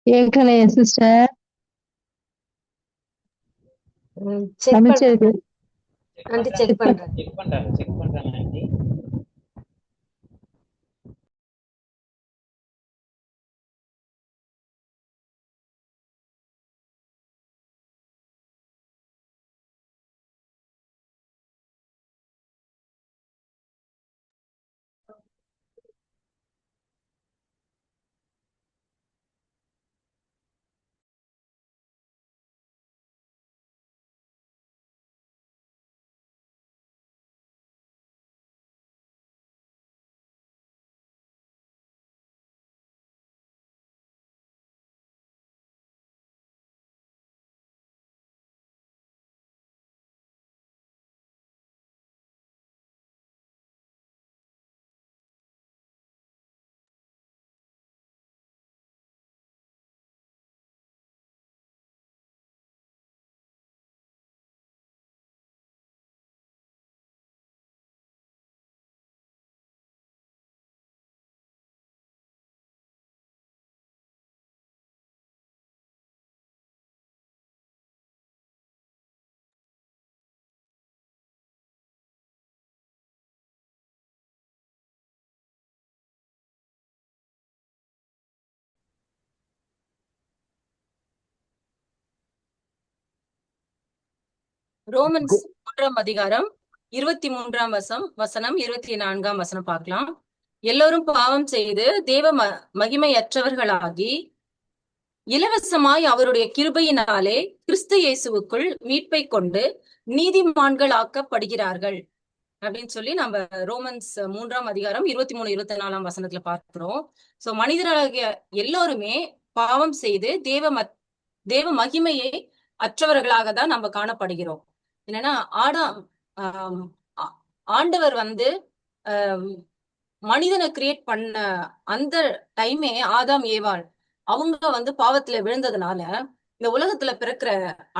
கேட்கலையே சிஸ்டர். செக் சமைச்சது பண்றேன் ஆண்டி, செக் பண்றேன். செக் பண்றாங்க ஆண்டி. ரோமன்ஸ் 3ஆம் அதிகாரம் 23ஆம் வசனம் 24ஆம் வசனம் பார்க்கலாம். எல்லோரும் பாவம் செய்து தேவ மகிமையற்றவர்களாகி இலவசமாய் அவருடைய கிருபையினாலே கிறிஸ்து இயேசுவுக்குள் மீட்பை கொண்டு நீதிமான்கள் ஆக்கப்படுகிறார்கள். அப்படின்னு சொல்லி நம்ம ரோமன்ஸ் 3ஆம் அதிகாரம் 23, 24ஆம் வசனத்துல பார்க்கிறோம். சோ மனிதராகிய எல்லோருமே பாவம் செய்து தேவ மகிமையை அற்றவர்களாக தான் நம்ம காணப்படுகிறோம். என்னன்னா ஆடாம் ஆம், ஆ- ஆண்டவர் வந்து ஆம், மனிதனை கிரியேட் பண்ண அந்த டைமே ஆதாம் ஏவாள் அவங்க வந்து பாவத்துல விழுந்ததுனால இந்த உலகத்துல பிறக்கிற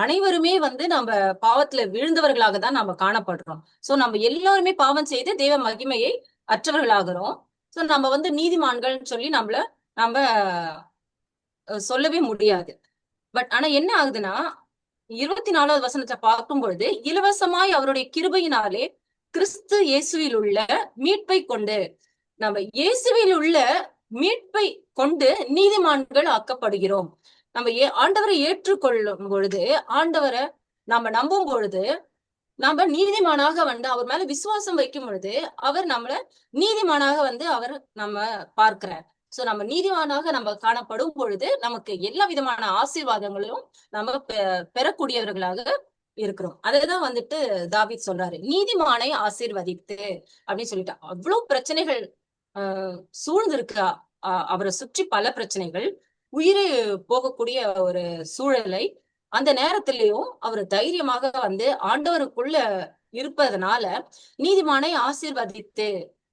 அனைவருமே வந்து நம்ம பாவத்துல விழுந்தவர்களாக தான் நம்ம காணப்படுறோம். சோ நம்ம எல்லாருமே பாவம் செய்து தேவ மகிமையை அற்றவர்களாகிறோம். சோ நம்ம வந்து நீதிமான்கள்னு சொல்லி நம்ம சொல்லவே முடியாது. பட் ஆனா என்ன ஆகுதுன்னா 24வது வசனத்தை பார்க்கும் பொழுது இலவசமாய் அவருடைய கிருபையினாலே கிறிஸ்து இயேசுவில் உள்ள மீட்பை கொண்டு நம்ம இயேசுவில் உள்ள மீட்பை கொண்டு நீதிமான்கள் ஆக்கப்படுகிறோம். நம்ம ஆண்டவரை ஏற்றுக்கொள்ளும் பொழுது, ஆண்டவரை நம்ம நம்பும் பொழுது, நம்ம நீதிமானாக வந்து அவர் மேல விசுவாசம் வைக்கும் பொழுது அவர் நம்மள நீதிமானாக வந்து அவர் நம்ம பார்க்கிறார். சோ நம்ம நீதிமானாக நம்ம காணப்படும் பொழுது நமக்கு எல்லா விதமான ஆசீர்வாதங்களும் நம்ம பெறக்கூடியவர்களாக இருக்கிறோம். அதுதான் வந்துட்டு தாவீது சொல்றாரு, நீதிமானை ஆசீர்வதித்து அப்படின்னு சொல்லிட்டு. அவ்வளவு பிரச்சனைகள் சூழ்ந்து இருக்கு அவரை சுற்றி, பல பிரச்சனைகள், உயிரே போகக்கூடிய ஒரு சூழலை அந்த நேரத்திலயும் அவர் தைரியமாக வந்து ஆண்டவருக்குள்ள இருப்பதனால நீதிமானை ஆசீர்வதித்து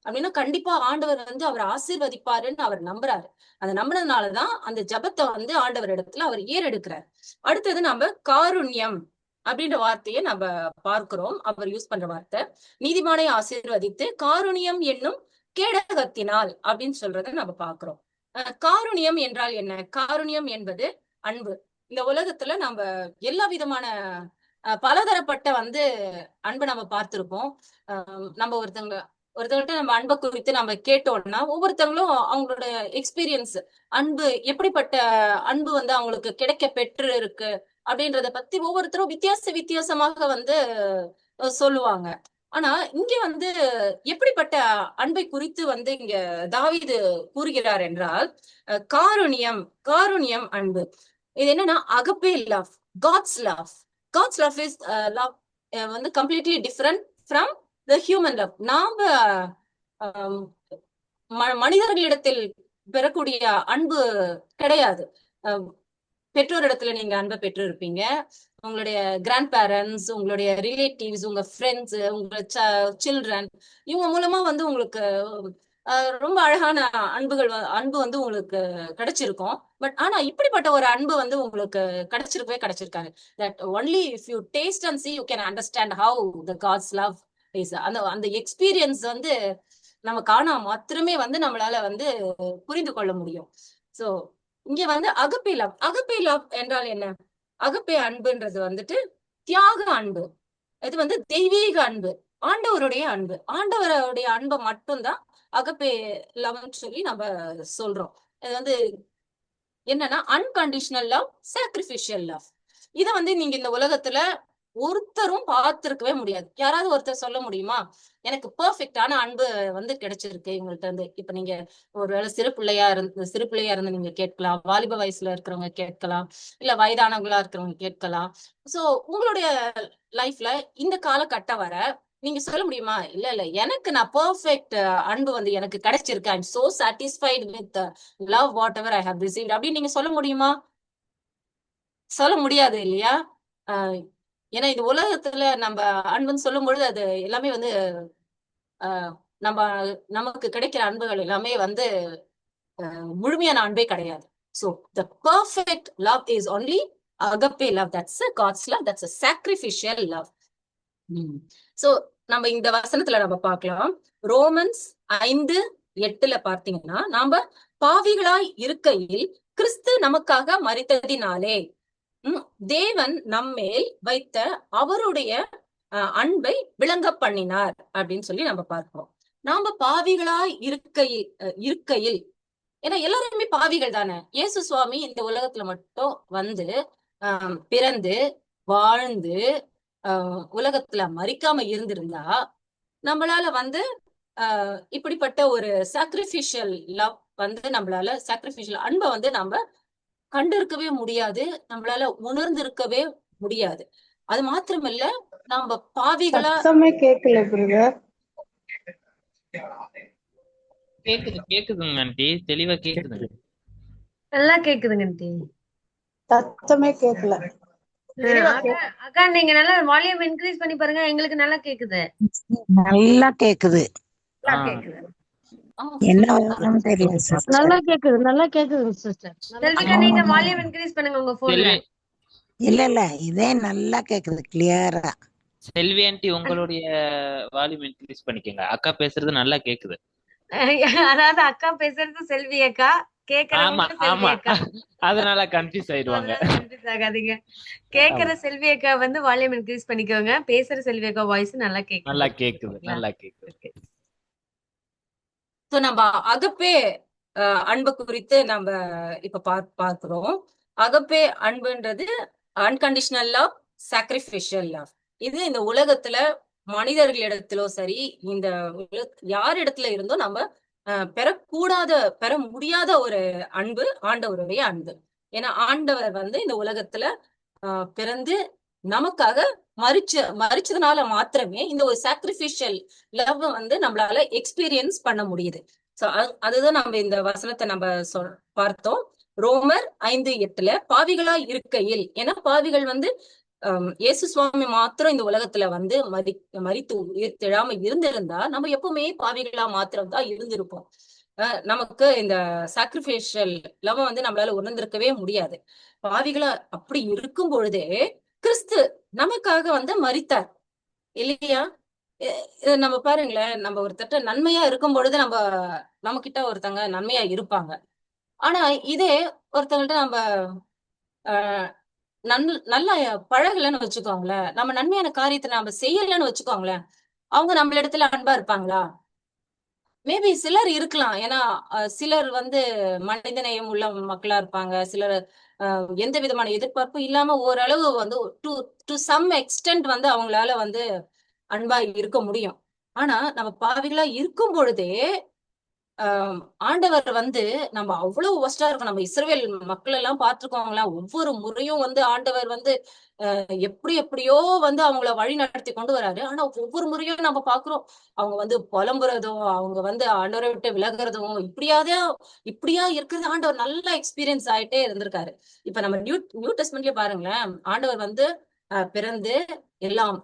அப்படின்னா கண்டிப்பா ஆண்டவர் வந்து அவர் ஆசீர்வதிப்பாருன்னு அவர் நம்புறாரு. அந்த நம்பினதுனாலதான் அந்த ஜபத்தை வந்து ஆண்டவர் இடத்துல அவர் ஏறெடுக்கிறார். அடுத்தது நம்ம காருண்யம் அப்படின்ற வார்த்தையை நம்ம பார்க்கிறோம். அவர் யூஸ் பண்ற வார்த்தை நீதிமானை ஆசீர்வதித்து காருண்யம் என்னும் கேடகத்தினால் அப்படின்னு சொல்றத நம்ம பார்க்கிறோம். காருண்யம் என்றால் என்ன? காருண்யம் என்பது அன்பு. இந்த உலகத்துல நம்ம எல்லா விதமான பலதரப்பட்ட வந்து அன்பை நம்ம பார்த்திருப்போம். நம்ம ஒருத்தவங்கள்ட்ட நம்ம அன்பை குறித்து நம்ம கேட்டோம்னா ஒவ்வொருத்தவங்களும் அவங்களோட எக்ஸ்பீரியன்ஸ், அன்பு எப்படிப்பட்ட அன்பு வந்து அவங்களுக்கு கிடைக்க பெற்று இருக்கு அப்படின்றத பத்தி ஒவ்வொருத்தரும் வித்தியாசமாக வந்து சொல்லுவாங்க. ஆனா இங்க வந்து எப்படிப்பட்ட அன்பை குறித்து வந்து இங்க தாவீது கூறுகிறார் என்றால் காருண்யம் அன்பு. இது என்னன்னா agape love, God's love is love வந்து completely different from the human love. நாம மனிதர்களிடத்தில் பெறக்கூடிய அன்பு கிடையாது. பெற்றோரிடத்துல நீங்க அன்பை பெற்று இருப்பீங்க, உங்களுடைய கிராண்ட் பேரண்ட்ஸ், உங்களுடைய ரிலேட்டிவ்ஸ், உங்க ஃப்ரெண்ட்ஸ், உங்க சில்ட்ரன், இவங்க மூலமா வந்து உங்களுக்கு ரொம்ப அழகான அன்பு வந்து உங்களுக்கு கிடைச்சிருக்கும். பட் ஆனா இப்படிப்பட்ட ஒரு அன்பு வந்து உங்களுக்கு கிடைச்சிருக்காங்க. That only if you taste and see you can understand how the God's love is. அந்த எக்ஸ்பீரியன்ஸ் வந்து நம்ம காணா மாத்திரமே வந்து நம்மளால வந்து புரிந்து கொள்ள முடியும். சோ இங்க வந்து அகப்பே லவ் என்றால் என்ன? அகப்பே அன்புன்றது வந்துட்டு தியாக அன்பு. இது வந்து தெய்வீக அன்பு, ஆண்டவருடைய அன்பை மட்டும்தான் அகப்பே லவ்னு சொல்லி நம்ம சொல்றோம். இது வந்து என்னன்னா அன்கண்டிஷனல் லவ், சாக்ரிஃபிஷியல் லவ். இத வந்து நீங்க இந்த உலகத்துல ஒருத்தரும் பார்த்திருக்கவே முடியாது. யாராவது ஒருத்தர் சொல்ல முடியுமா எனக்கு பெர்ஃபெக்டான அன்பு வந்து கிடைச்சிருக்கு இவங்கள்ட்ட இருந்து? இப்ப நீங்க ஒருவேளை சிறு பிள்ளையா இருந்து நீங்க கேட்கலாம், வாலிப வயசுல இருக்கிறவங்க கேட்கலாம், இல்ல வயதானவங்களா இருக்கிறவங்க கேட்கலாம். சோ உங்களுடைய லைஃப்ல இந்த காலகட்டம் வர நீங்க சொல்ல முடியுமா, இல்ல எனக்கு நான் பெர்ஃபெக்ட் அன்பு வந்து எனக்கு கிடைச்சிருக்கு, I am so satisfied with love whatever I have received அப்படின்னு நீங்க சொல்ல முடியுமா? சொல்ல முடியாது இல்லையா? ஏன்னா இந்த உலகத்துல நம்ம அன்புன்னு சொல்லும் பொழுது அது எல்லாமே வந்து நமக்கு கிடைக்கிற அன்புகள் எல்லாமே வந்து முழுமையான அன்பே கிடையாது. So the perfect love is only agape love. That's a God's love. That's a sacrificial love. So நம்ம இந்த வசனத்துல நம்ம பார்க்கலாம். ரோமன்ஸ் 5:8 பார்த்தீங்கன்னா, நாம பாவிகளாய் இருக்கையில் கிறிஸ்து நமக்காக மரித்ததினாலே தேவன் நம்மேல் வைத்த அவருடைய அன்பை விளங்க பண்ணினார் அப்படின்னு சொல்லி நம்ம பார்க்கிறோம். நாம பாவிகளாய் இருக்கையில் ஏன்னா எல்லாருமே பாவிகள் தானே. இயேசு சுவாமி இந்த உலகத்துல மட்டும் வந்து பிறந்து வாழ்ந்து உலகத்துல மரிக்காம இருந்திருந்தா நம்மளால வந்து இப்படிப்பட்ட ஒரு சாக்ரிஃபிஷியல் லவ் வந்து நம்மளால சாக்ரிஃபிஷியல் அன்பை வந்து நம்ம கண்டிருக்கவே முடியாது, நம்மளால உணர்ந்திருக்கவே முடியாது. அது மாத்திரமல்ல, நம்ம பாவிகளா கேட்கல பிரதர். கேக்குதுங்க ஆண்டி, தெளிவா கேக்குதுங்க. நல்லா கேக்குதுங்க ஆண்டி. சத்தமே கேட்கல. அக்கா அக்கா நீங்க நல்லா வால்யூம் இன்க்ரீஸ் பண்ணி பாருங்க, எங்களுக்கு நல்லா கேக்குது. நல்லா கேக்குது. நல்லா கேக்குது. என்ன வரணும்னு தெரியல சிஸ்டர். நல்லா கேக்குதுங்க சிஸ்டர். செல்விகா நீங்க வால்யூம் இன்க்ரீஸ் பண்ணுங்க உங்க போன்ல. செல்வி இல்ல இதே நல்லா கேக்குது கிளியரா. செல்வி ஆண்டி உங்களுடைய வால்யூம் இன்க்ரீஸ் பண்ணிக்கோங்க. அக்கா பேசுறது நல்லா கேக்குது. அதாவது அக்கா பேசுறது செல்வி அக்கா, ஆமா கேக்குறவங்க செல்வி ஆமா, அக்கா. அதனால கன்ஃபியூஸ் ஆயிடுவாங்க. அதனால கன்ஃபியூஸ் ஆகாதீங்க. கேக்குற ஆமா, செல்வி அக்கா வந்து வால்யூம் இன்க்ரீஸ் பண்ணிக்கோங்க, பேசுற செல்வி அக்கா வாய்ஸ் நல்லா நல்லா கேக்குது. கேக்குது, சரிங்களா? நல்லா கேக்குது. ஓகே. சோ நம்ம அகப்பே அன்பு குறித்து நம்ம இப்ப பார்க்கிறோம். அகப்பே அன்புன்றது அன்கண்டிஷனல் லவ், சாக்ரிஃபிஷியல் லவ். இது இந்த உலகத்துல மனிதர்களிடத்திலோ சரி, இந்த யார் இடத்துல இருந்தோ நம்ம பெற முடியாத ஒரு அன்பு ஆண்டவருடைய அன்பு. ஏன்னா ஆண்டவர் வந்து இந்த உலகத்துல பிறந்து நமக்காக மறிச்சதுனால மாத்திரமே இந்த ஒரு சாக்ரிஃபிஷியல் லவ் வந்து நம்மளால எக்ஸ்பீரியன்ஸ் பண்ண முடியுது. சோ அதுதான் நம்ம இந்த வசனத்தை நம்ம பார்த்தோம். ரோமர் 5:8 பாவிகளா இருக்கையில், ஏன்னா பாவிகள் வந்து இயேசு சுவாமி மாத்திரம் இந்த உலகத்துல வந்து மரித்து உயிர் தெழாம இருந்திருந்தா நம்ம எப்பவுமே பாவிகளா மாத்திரம் தான் இருந்திருப்போம். நமக்கு இந்த சாக்ரிஃபிஷியல் லவ் வந்து நம்மளால உணர்ந்திருக்கவே முடியாது. பாவிகளா அப்படி இருக்கும் பொழுதே கிறிஸ்து நமக்காக வந்து மரித்தார் இல்லையா? நம்ம பாருங்களேன், நம்ம ஒருத்தட்ட நன்மையா இருக்கும் பொழுது நம்ம கிட்ட ஒருத்தங்க நன்மையா இருப்பாங்க. ஆனா இதே ஒருத்தவங்கள்ட்ட நம்ம ஆஹ் நல்லா பழகலன்னு வச்சுக்கோங்களேன், நம்ம நன்மையான காரியத்தை நம்ம செய்யலன்னு வச்சுக்கோங்களேன், அவங்க நம்ம இடத்துல அன்பா இருப்பாங்களா? மேபி சிலர் இருக்கலாம். ஏன்னா சிலர் வந்து மனிதநேயம் உள்ள மக்களா இருப்பாங்க. சிலர் எந்த விதமான எதிர்பார்ப்பும் இல்லாம ஓரளவு வந்து டு டு சம் எக்ஸ்டென்ட் வந்து அவங்களால வந்து அன்பா இருக்க முடியும். ஆனா நம்ம பாவிகளா இருக்கும் பொழுதே ஆண்டவர் வந்து நம்ம அவ்வளவு ஒஸ்டா இருக்கும். நம்ம இஸ்ரவேல் மக்கள் எல்லாம் பார்த்திருக்கோங்களா, ஒவ்வொரு முறையும் வந்து ஆண்டவர் வந்து எப்படியோ வந்து அவங்கள வழி நடத்தி கொண்டு வராரு. ஆனா ஒவ்வொரு முறையும் நம்ம பாக்குறோம் அவங்க வந்து புலம்புறதும், அவங்க வந்து ஆண்டவரை விட்டு விலகுறதும், இப்படியா இருக்கிறது ஆண்டவர் நல்லா எக்ஸ்பீரியன்ஸ் ஆயிட்டே இருந்திருக்காரு. இப்ப நம்ம நியூ டெஸ்ட்மெண்ட்லயே பாருங்களேன், ஆண்டவர் வந்து பிறந்து எல்லாம்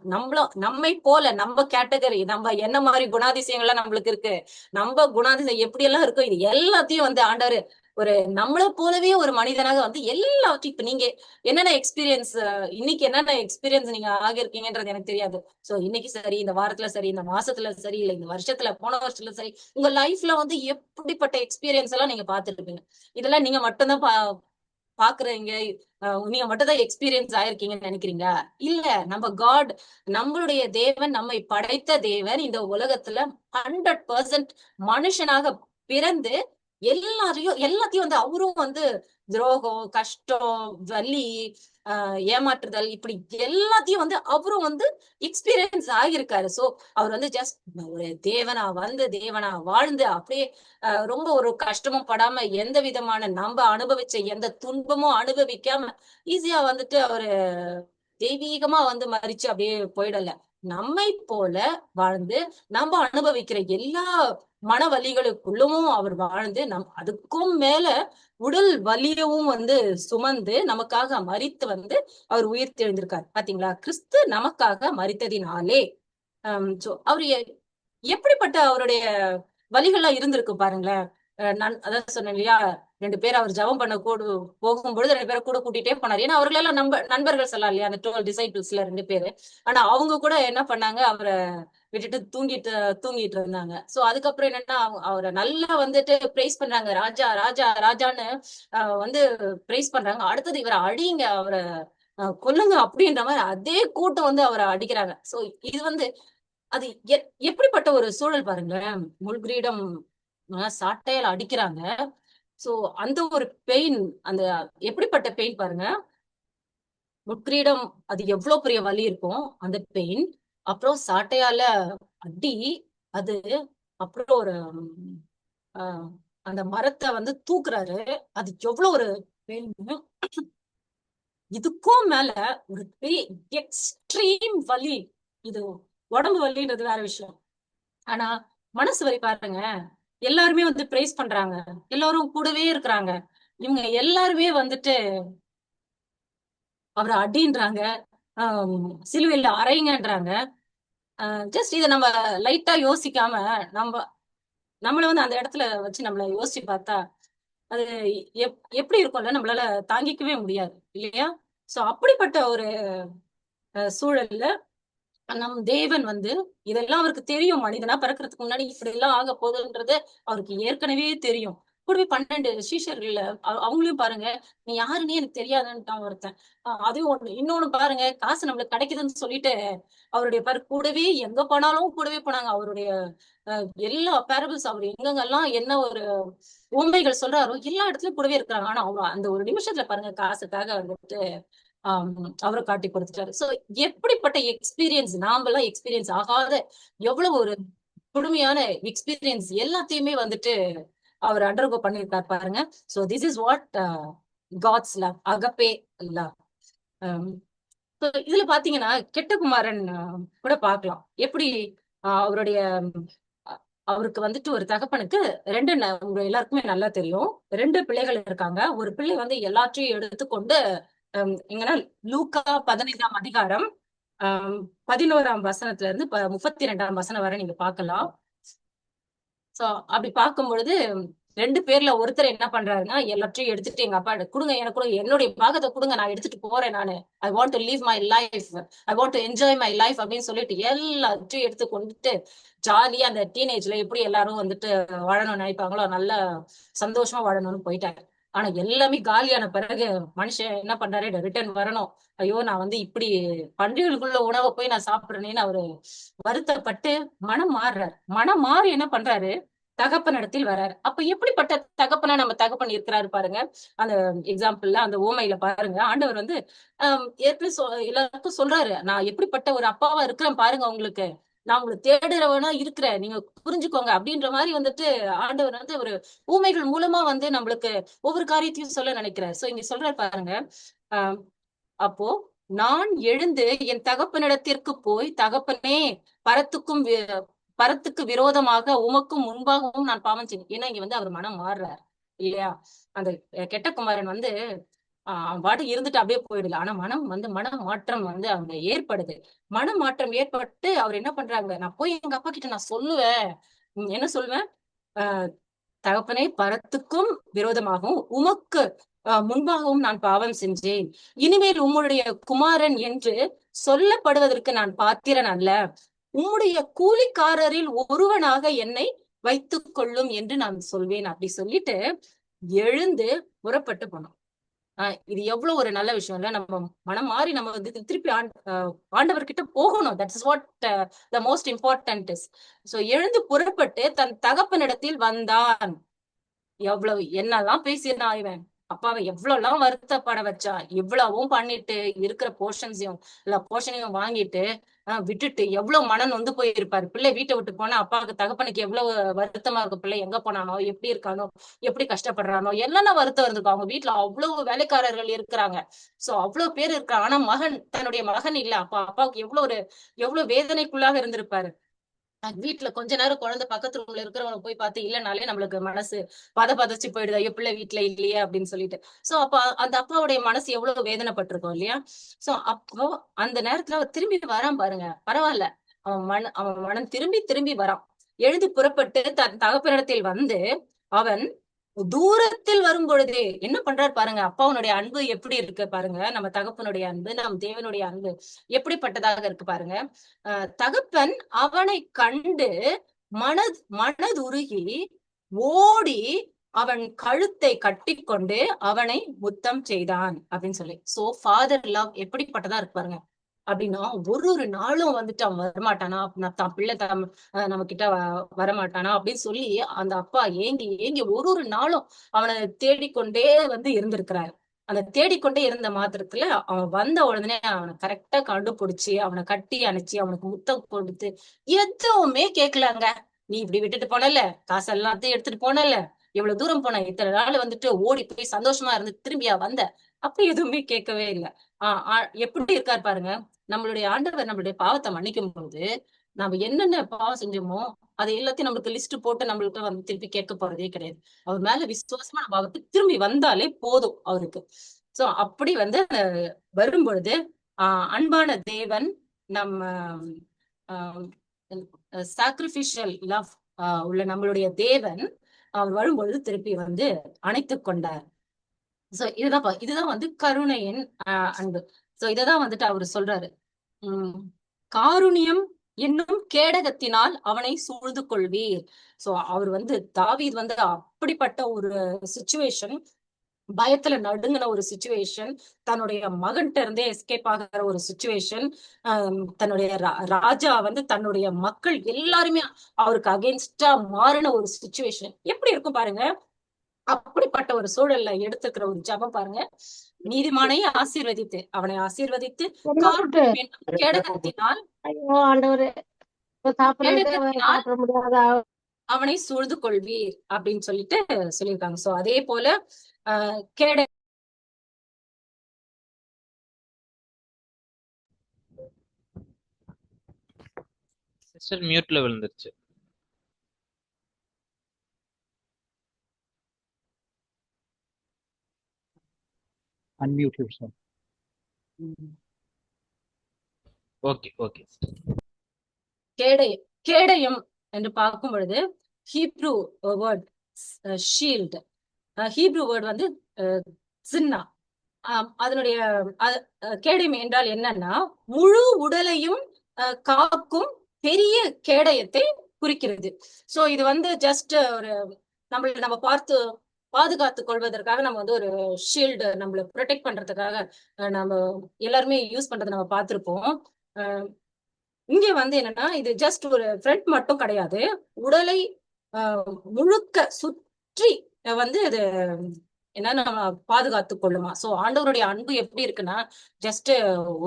நம்மை போல நம்ம கேட்டகரி, நம்ம என்ன மாதிரி குணாதிசயங்கள்லாம் நம்மளுக்கு இருக்கு, நம்ம குணாதிசயம் எப்படி எல்லாம் இருக்கும், இது எல்லாத்தையும் வந்து ஆண்டவர் ஒரு நம்மளை போலவே ஒரு மனிதனாக வந்து எல்லாத்தையும் இப்ப நீங்க என்னென்ன எக்ஸ்பீரியன்ஸ் இன்னைக்கு என்னென்ன எக்ஸ்பீரியன்ஸ் நீங்க ஆகிருக்கீங்கன்றது எனக்கு தெரியாது. சோ இன்னைக்கு சரி, இந்த வாரத்துல சரி, இந்த மாசத்துல சரி, இல்ல இந்த வருஷத்துல போன வருஷத்துல சரி, உங்க லைஃப்ல வந்து எப்படிப்பட்ட எக்ஸ்பீரியன்ஸ் எல்லாம் நீங்க பார்த்துருப்பீங்க. இதெல்லாம் நீங்க மட்டும்தான் பாக்குறீங்க, நீங்க மட்டும் தான் எக்ஸ்பீரியன்ஸ் ஆயிருக்கீங்கன்னு நினைக்கிறீங்களா? இல்ல, நம்ம காட், நம்மளுடைய தேவன், நம்மை படைத்த தேவன் இந்த உலகத்துல 100% மனுஷனாக பிறந்து எல்லாத்தையும் வந்து அவரும் வந்து துரோகம், கஷ்டம், வலி, ஏமாற்றுதல், இப்படி எல்லாத்தையும் வந்து அவரும் வந்து எக்ஸ்பீரியன்ஸ் ஆகியிருக்காரு. சோ அவர் வந்து ஜஸ்ட் ஒரு தேவனா வாழ்ந்து அப்படியே ரொம்ப ஒரு கஷ்டமும் படாம, எந்த விதமான நம்ம அனுபவிச்ச எந்த துன்பமும் அனுபவிக்காம ஈஸியா வந்துட்டு அவரு தெய்வீகமா வந்து மறிச்சு அப்படியே போயிடல. நம்மை போல வாழ்ந்து நம்ம அனுபவிக்கிற எல்லா மன வலிகளுக்குள்ளவும் அவர் வாழ்ந்து அதுக்கும் மேல உடல் வலியவும் வந்து சுமந்து நமக்காக மரித்து வந்து அவர் உயிர் தெழுந்திருக்காரு. பாத்தீங்களா? கிறிஸ்து நமக்காக மரித்ததினாலே அவரு எப்படிப்பட்ட அவருடைய வழிகள்லாம் இருந்திருக்கு பாருங்களேன். அதான் சொன்னேன் இல்லையா, 2 பேர் அவர் ஜெபம் பண்ண போகும்பொழுது 2 பேரை கூட கூட்டிட்டே போனாரு. ஏன்னா அவர்கள் எல்லாம் நண்பர்கள் சொல்லலாம் இல்லையா, அந்த 12 டிசைபிள்ஸ்ல 2 பேரு. ஆனா அவங்க கூட என்ன பண்ணாங்க, அவரை விட்டுட்டு தூங்கிட்டு இருந்தாங்க. சோ அதுக்கப்புறம் என்னன்னா அவரை நல்லா வந்துட்டு பிரைஸ் பண்றாங்க, ராஜா ராஜா ராஜான்னு வந்து பிரைஸ் பண்றாங்க. அடுத்தது இவரை அடிங்க, அவரை கொல்லுங்க அப்படின்ற மாதிரி அதே கூட்டம் வந்து அவரை அடிக்கிறாங்க. சோ இது வந்து அது எப்படிப்பட்ட ஒரு சூழல் பாருங்களேன். முள்கிரீடம் சாட்டையால அடிக்கிறாங்க. சோ அந்த ஒரு பெயின், அந்த எப்படிப்பட்ட பெயின் பாருங்க. முட்கிரீடம் அது எவ்வளவு பெரிய வலி இருக்கும் அந்த பெயின். அப்புறம் சாட்டையால அடி, அது அப்புறம் ஒரு அந்த மரத்தை வந்து தூக்குறாரு, அது எவ்வளவு ஒரு பெயின். இதுக்கும் மேல ஒரு பெரிய எக்ஸ்ட்ரீம் வலி. இது உடம்பு வலின்றது வேற விஷயம். ஆனா மனசு வலி பாருங்க. எல்லாருமே வந்து பிரைஸ் பண்றாங்க, எல்லாரும் கூடவே இருக்கிறாங்க. இவங்க எல்லாருமே வந்துட்டு அவரை அடின்றாங்க, சிலுவையில அறைங்கன்றாங்க. ஜஸ்ட் இதை நம்ம லைட்டா யோசிக்காம நம்ம நம்மள வந்து அந்த இடத்துல வச்சு நம்மள யோசிச்சு பார்த்தா அது எப்படி இருக்கும்ல, நம்மளால தாங்கிக்கவே முடியாது இல்லையா? சோ அப்படிப்பட்ட ஒரு சூழல்ல நம் தேவன் வந்து இதெல்லாம் அவருக்கு தெரியும். மனிதனா பிறக்கிறதுக்கு முன்னாடி இப்படி எல்லாம் ஆக போகுதுன்றது அவருக்கு ஏற்கனவே தெரியும். கூடவே 12 சீஷர்கள்ல அவங்களையும் பாருங்க, நீ யாருன்னே எனக்கு தெரியாதுன்னுட்டான் ஒருத்தன். அதுவும் ஒண்ணு. இன்னொன்னு பாருங்க, காசு நம்மளுக்கு கிடைக்குதுன்னு சொல்லிட்டு அவருடைய கூடவே எங்க போனாலும் கூடவே போனாங்க. அவருடைய எல்லா பேரபிள்ஸ் அவர் எங்கெங்கெல்லாம் என்ன ஒரு உண்மைகள் சொல்றாரோ எல்லா இடத்துலயும் கூடவே இருக்கிறாங்க. ஆனா அவங்க அந்த ஒரு நிமிஷத்துல பாருங்க காசுக்காக வந்துட்டு அவரை காட்டி கொடுத்துட்டாரு. சோ எப்படிப்பட்ட எக்ஸ்பீரியன்ஸ் நாமெல்லாம் எக்ஸ்பீரியன்ஸ் ஆகாத எவ்வளவு ஒரு கொடுமையான எக்ஸ்பீரியன்ஸ் எல்லாத்தையுமே வந்துட்டு அவர் அண்டர்கோ பண்ணியிருக்காரு பாருங்க. So this is what God's love, agape love. இதுல பாத்தீங்கன்னா கெட்ட குமாரன் கூட பார்க்கலாம். எப்படி அவருடைய அவருக்கு வந்துட்டு ஒரு தகப்பனுக்கு உங்க எல்லாருக்குமே நல்லா தெரியும், 2 பிள்ளைகள் இருக்காங்க. ஒரு பிள்ளை வந்து எல்லாத்தையும் எடுத்துக்கொண்டு எங்கன்னா லூக்கா 15ஆம் அதிகாரம் 11ஆம் வசனத்துல இருந்து 32ஆம் வசனம் வரை நீங்க பார்க்கலாம். சோ அப்படி பார்க்கும் பொழுது 2 பேர்ல ஒருத்தர் என்ன பண்றாருன்னா, எல்லாத்தையும் எடுத்துட்டு எங்க அப்பா கொடுங்க, எனக்கு கூட என்னுடைய பாகத்தை கொடுங்க, நான் எடுத்துட்டு போறேன், நானு I want to leave my life, I want to enjoy my life அப்படின்னு சொல்லிட்டு எல்லாத்தையும் எடுத்து கொண்டுட்டு ஜாலியா அந்த டீனேஜ்ல எப்படி எல்லாரும் வந்துட்டு வாழணும்னு நினைப்பாங்களோ நல்லா சந்தோஷமா வாழணும்னு போயிட்டாரு. ஆனா எல்லாமே காலியான பிறகு மனுஷன் என்ன பண்றாரு, ரிட்டர்ன் வரணும், ஐயோ நான் வந்து இப்படி பன்றிகளுக்குள்ள உணவை போய் நான் சாப்பிடுறேன்னு அவரு வருத்தப்பட்டு மனம் மாறுறாரு. மனம் மாறி என்ன பண்றாரு, தகப்பனிடத்தில் வராரு. அப்ப எப்படிப்பட்ட தகப்பனா நம்ம தகப்பன் இருக்கிறாரு பாருங்க. அந்த எக்ஸாம்பிள்ல அந்த ஓமையில பாருங்க, ஆண்டவர் வந்து ஏற்கனவே எல்லாருக்கும் சொல்றாரு, நான் எப்படிப்பட்ட ஒரு அப்பாவா இருக்கிறேன் பாருங்க, உங்களுக்கு நான் உங்களுக்கு தேடுறவனா இருக்கிறேன், நீங்க புரிஞ்சுக்கோங்க அப்படின்ற மாதிரி வந்துட்டு ஆண்டவர் வந்து ஒரு ஊமைகள் மூலமா வந்து நம்மளுக்கு ஒவ்வொரு காரியத்தையும் சொல்ல நினைக்கிறார். சோ இங்க சொல்றாரு பாருங்க, அப்போ நான் எழுந்து என் தகப்பனிடத்திற்கு போய், தகப்பனே பரத்துக்கும் பரத்துக்கு விரோதமாக உமக்கும் முன்பாகவும் நான் பாவம் செய்தேன். ஏன்னா இங்க வந்து அவர் மனம் மாறுறாரு இல்லையா? அந்த கெட்ட குமாரன் வந்து பாட்டு இருந்துட்டு அப்படியே போயிடல. ஆனா மன மாற்றம் வந்து அவங்க ஏற்படுது. மன மாற்றம் ஏற்பட்டு அவர் என்ன பண்றாங்க, நான் போய் எங்க அப்பா கிட்ட நான் சொல்லுவேன், என்ன சொல்லுவேன், தகப்பனே பரத்துக்கும் விரோதமாகவும் உமக்கு முன்பாகவும் நான் பாவம் செஞ்சேன், இனிமேல் உம்முடைய குமாரன் என்று சொல்லப்படுவதற்கு நான் பாத்திரன் அல்ல, உம்முடைய கூலிக்காரரில் ஒருவனாக என்னை வைத்துக் கொள்ளும் என்று நான் சொல்வேன். அப்படி சொல்லிட்டு எழுந்து புறப்பட்டு போனோம். இது எவ்வளவு ஒரு நல்ல விஷயம் இல்ல? நம்ம மனம் மாறி நம்ம வந்து திருப்பி ஆண்டவர்கிட்ட போகணும். That is what the most important is. So எழுந்து புறப்பட்டு தன் தகப்பனிடத்தில் வந்தான். எவ்வளவு என்னெல்லாம் பேசினா இவன், அப்பாவை எவ்வளவு எல்லாம் வருத்தப்பட வச்சா, இவ்வளவும் பண்ணிட்டு இருக்கிற போர்ஷனையும் வாங்கிட்டு விட்டுட்டு எவ்வளவு மனம் நொந்து போயிருப்பாரு. பிள்ளை வீட்டை விட்டு போனா அப்பாவுக்கு தகப்பனுக்கு எவ்வளவு வருத்தமா இருக்கும், பிள்ளை எங்க போனானோ, எப்படி இருக்கானோ, எப்படி கஷ்டப்படுறானோ, எல்லாம் வருத்தம் இருந்திருக்கும். அவங்க வீட்டுல அவ்வளவு வேலைக்காரர்கள் இருக்கிறாங்க. சோ அவ்வளவு பேர் இருக்காங்க. ஆனா தன்னுடைய மகன் இல்ல. அப்பாவுக்கு எவ்வளவு வேதனைக்குள்ளாக இருந்திருப்பாரு. வீட்டுல கொஞ்ச நேரம் குழந்தை பக்கத்து ரூம்ல இருக்கிறவங்க போய் பார்த்து இல்லைனாலே நம்மளுக்கு மனசு பதச்சு போயிடுது, ஐயோ பிள்ளை வீட்டுல இல்லையே அப்படின்னு சொல்லிட்டு. சோ அப்ப அந்த அப்பாவுடைய மனசு எவ்வளவு வேதனைப்பட்டிருக்கும் இல்லையா? சோ அப்போ அந்த நேரத்துல அவர் திரும்பி வரான் பாருங்க, பரவாயில்ல, அவன் மனம் திரும்பி வரான். எழுதி புறப்பட்டு தன் தகப்பனிடத்தில் வந்து அவன் தூரத்தில் வரும் பொழுதே என்ன பண்றாரு பாருங்க. அப்பாவுடைய அன்பு எப்படி இருக்கு பாருங்க, நம்ம தகப்பனுடைய அன்பு, நம் தேவனுடைய அன்பு எப்படிப்பட்டதாக இருக்கு பாருங்க. தகப்பன் அவனை கண்டு மனதுருகி ஓடி அவன் கழுத்தை கட்டிக்கொண்டு அவனை முத்தம் செய்தான் அப்படின்னு சொல்லி. சோ ஃபாதர் லவ் எப்படிப்பட்டதா இருக்கு பாருங்க. அப்படின்னா ஒரு நாளும் வந்துட்டு அவன் வரமாட்டானா, தான் பிள்ளை நம்ம கிட்ட வரமாட்டானா அப்படின்னு சொல்லி அந்த அப்பா ஏங்கி ஒரு நாளும் அவனை தேடிக்கொண்டே வந்து இருந்திருக்கிறாரு. அந்த தேடிக்கொண்டே இருந்த மாத்திரத்துல அவன் வந்த உடனே அவனை கரெக்டா கண்டுபிடிச்சு அவனை கட்டி அணைச்சு அவனுக்கு முத்தம் கொடுத்து எதுவுமே கேட்கலாங்க. நீ இப்படி விட்டுட்டு போனல, காசு எல்லாத்தையும் எடுத்துட்டு போனல, இவ்வளவு தூரம் போன, இத்தனை நாள் வந்துட்டு ஓடி போய் சந்தோஷமா இருந்து திரும்பியா வந்த, அப்படி எதுவுமே கேட்கவே இல்லை. எப்படி இருக்காரு பாருங்க. நம்மளுடைய ஆண்டவர் நம்மளுடைய பாவத்தை மன்னிக்கும் போது நம்ம என்னென்ன பாவம் செஞ்சோமோ அது எல்லாத்தையும் நம்மளுக்கு லிஸ்ட் போட்டு நம்மளுக்கு வந்து திருப்பி கேட்க போறதே கிடையாது. அவர் மேல விசுவாசமா நம்ம அவருக்கு திரும்பி வந்தாலே போதும் அவருக்கு. சோ அப்படி வந்து வரும்பொழுது அன்பான தேவன் நம்ம சாக்ரிபிஷியல் லவ் உள்ள நம்மளுடைய தேவன் அவர் வரும்பொழுது திருப்பி வந்து அணைத்து கொண்டார். சோ இதுதான் வந்து கருணையின் அன்பு. சோ இததான் வந்துட்டு அவரு சொல்றாரு. காருண்யம் என்னும் கேடகத்தினால் அவனை சூழ்ந்து கொள்வீர். சோ அவர் வந்து தாவீது வந்து அப்படிப்பட்ட ஒரு சிச்சுவேஷன், பயத்துல நடுங்கின ஒரு சிச்சுவேஷன், தன்னுடைய மகன்கிட்ட இருந்தே எஸ்கேப் ஆகிற ஒரு சிச்சுவேஷன், தன்னுடைய ராஜா வந்து தன்னுடைய மக்கள் எல்லாருமே அவருக்கு அகேன்ஸ்டா மாறின ஒரு சிச்சுவேஷன் எப்படி இருக்கும் பாருங்க. அப்படிப்பட்ட ஒரு சூழல்ல எடுத்துக்கிற ஒரு ஜபம் பாருங்க. நீதிமானை ஆசீர்வதித்து அவனை ஆசீர்வதித்து கேடகத்தினால் அவனை சூழ்ந்து கொள்வீர் அப்படின்னு சொல்லிட்டு சொல்லியிருக்காங்க. சோ அதே போல கேட சிஸ்டர் மியூட்ல விழுந்துருச்சு. Unmute yourself. Okay okay. கேடயம் என்று பார்க்கும் பொழுது Hebrew word shield, Hebrew word வந்து சின்னா. அதனுடைய கேடயம் என்றால் என்னன்னா முழு உடலையும் காக்கும் பெரிய கேடயத்தை குறிக்கிறது. சோ இது வந்து ஜஸ்ட் ஒரு நம்ம பார்த்து பாதுகாத்துக் கொள்வதற்காக நம்ம வந்து ஒரு ஷீல்டு நம்மள ப்ரொடெக்ட் பண்றதுக்காக நம்ம எல்லாருமே யூஸ் பண்றதை நம்ம பார்த்திருப்போம். இங்க வந்து என்னன்னா இது ஜஸ்ட் ஒரு ஃப்ரண்ட் மட்டும் கிடையாது, உடலை முழுக்க சுற்றி வந்து இது என்ன நம்ம பாதுகாத்து கொள்ளுமா. சோ ஆண்டவருடைய அன்பு எப்படி இருக்குன்னா ஜஸ்ட்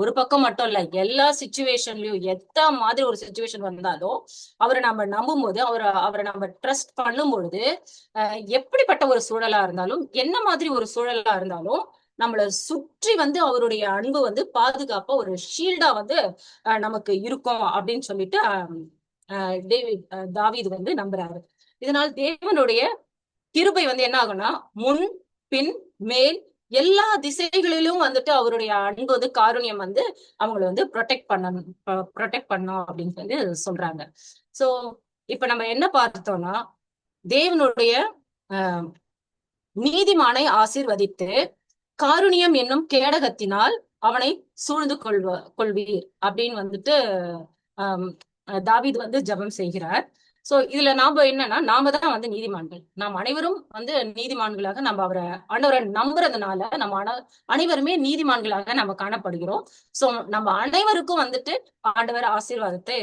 ஒரு பக்கம் மட்டும் இல்ல, எல்லா சிச்சுவேஷன்லயும் எத்தா மாதிரி ஒரு சிச்சுவேஷன் வந்தாலும் அவரை நம்ம நம்பும் போது அவரை நம்ம ட்ரஸ்ட் பண்ணும் பொழுது எப்படிப்பட்ட ஒரு சூழலா இருந்தாலும் என்ன மாதிரி ஒரு சூழலா இருந்தாலும் நம்மளை சுற்றி வந்து அவருடைய அன்பு வந்து பாதுகாப்பா ஒரு ஷீல்டா வந்து நமக்கு இருக்கும் அப்படின்னு சொல்லிட்டு தாவீது வந்து நம்புறாரு. இதனால் தேவனுடைய கிருபை வந்து என்ன ஆகும்னா முன் பின் மேல் எல்லா திசைகளிலும் வந்துட்டு அவருடைய அன்பு வந்து காருண்யம் வந்து அவங்களை வந்து ப்ரொடெக்ட் பண்ணும் அப்படின்னு வந்து சொல்றாங்க. சோ இப்ப நம்ம என்ன பார்த்தோம்னா தேவனுடைய நீதிமானை ஆசீர்வதித்து காருண்யம் என்னும் கேடகத்தினால் அவனை சூழ்ந்து கொள்வீர் அப்படின்னு வந்துட்டு தாவீது வந்து ஜெபம் செய்கிறார். சோ இதுல நாம என்னன்னா நாம தான் வந்து நீதிமான்கள், நாம் அனைவரும் வந்து நீதிமான்களாக நம்ம ஆண்டவரை நம்புறதுனால நம்ம அனைவருமே நீதிமான்களாக நம்ம காணப்படுகிறோம். சோ நம்ம அனைவருக்கும் வந்துட்டு ஆண்டவர் ஆசீர்வாதத்தை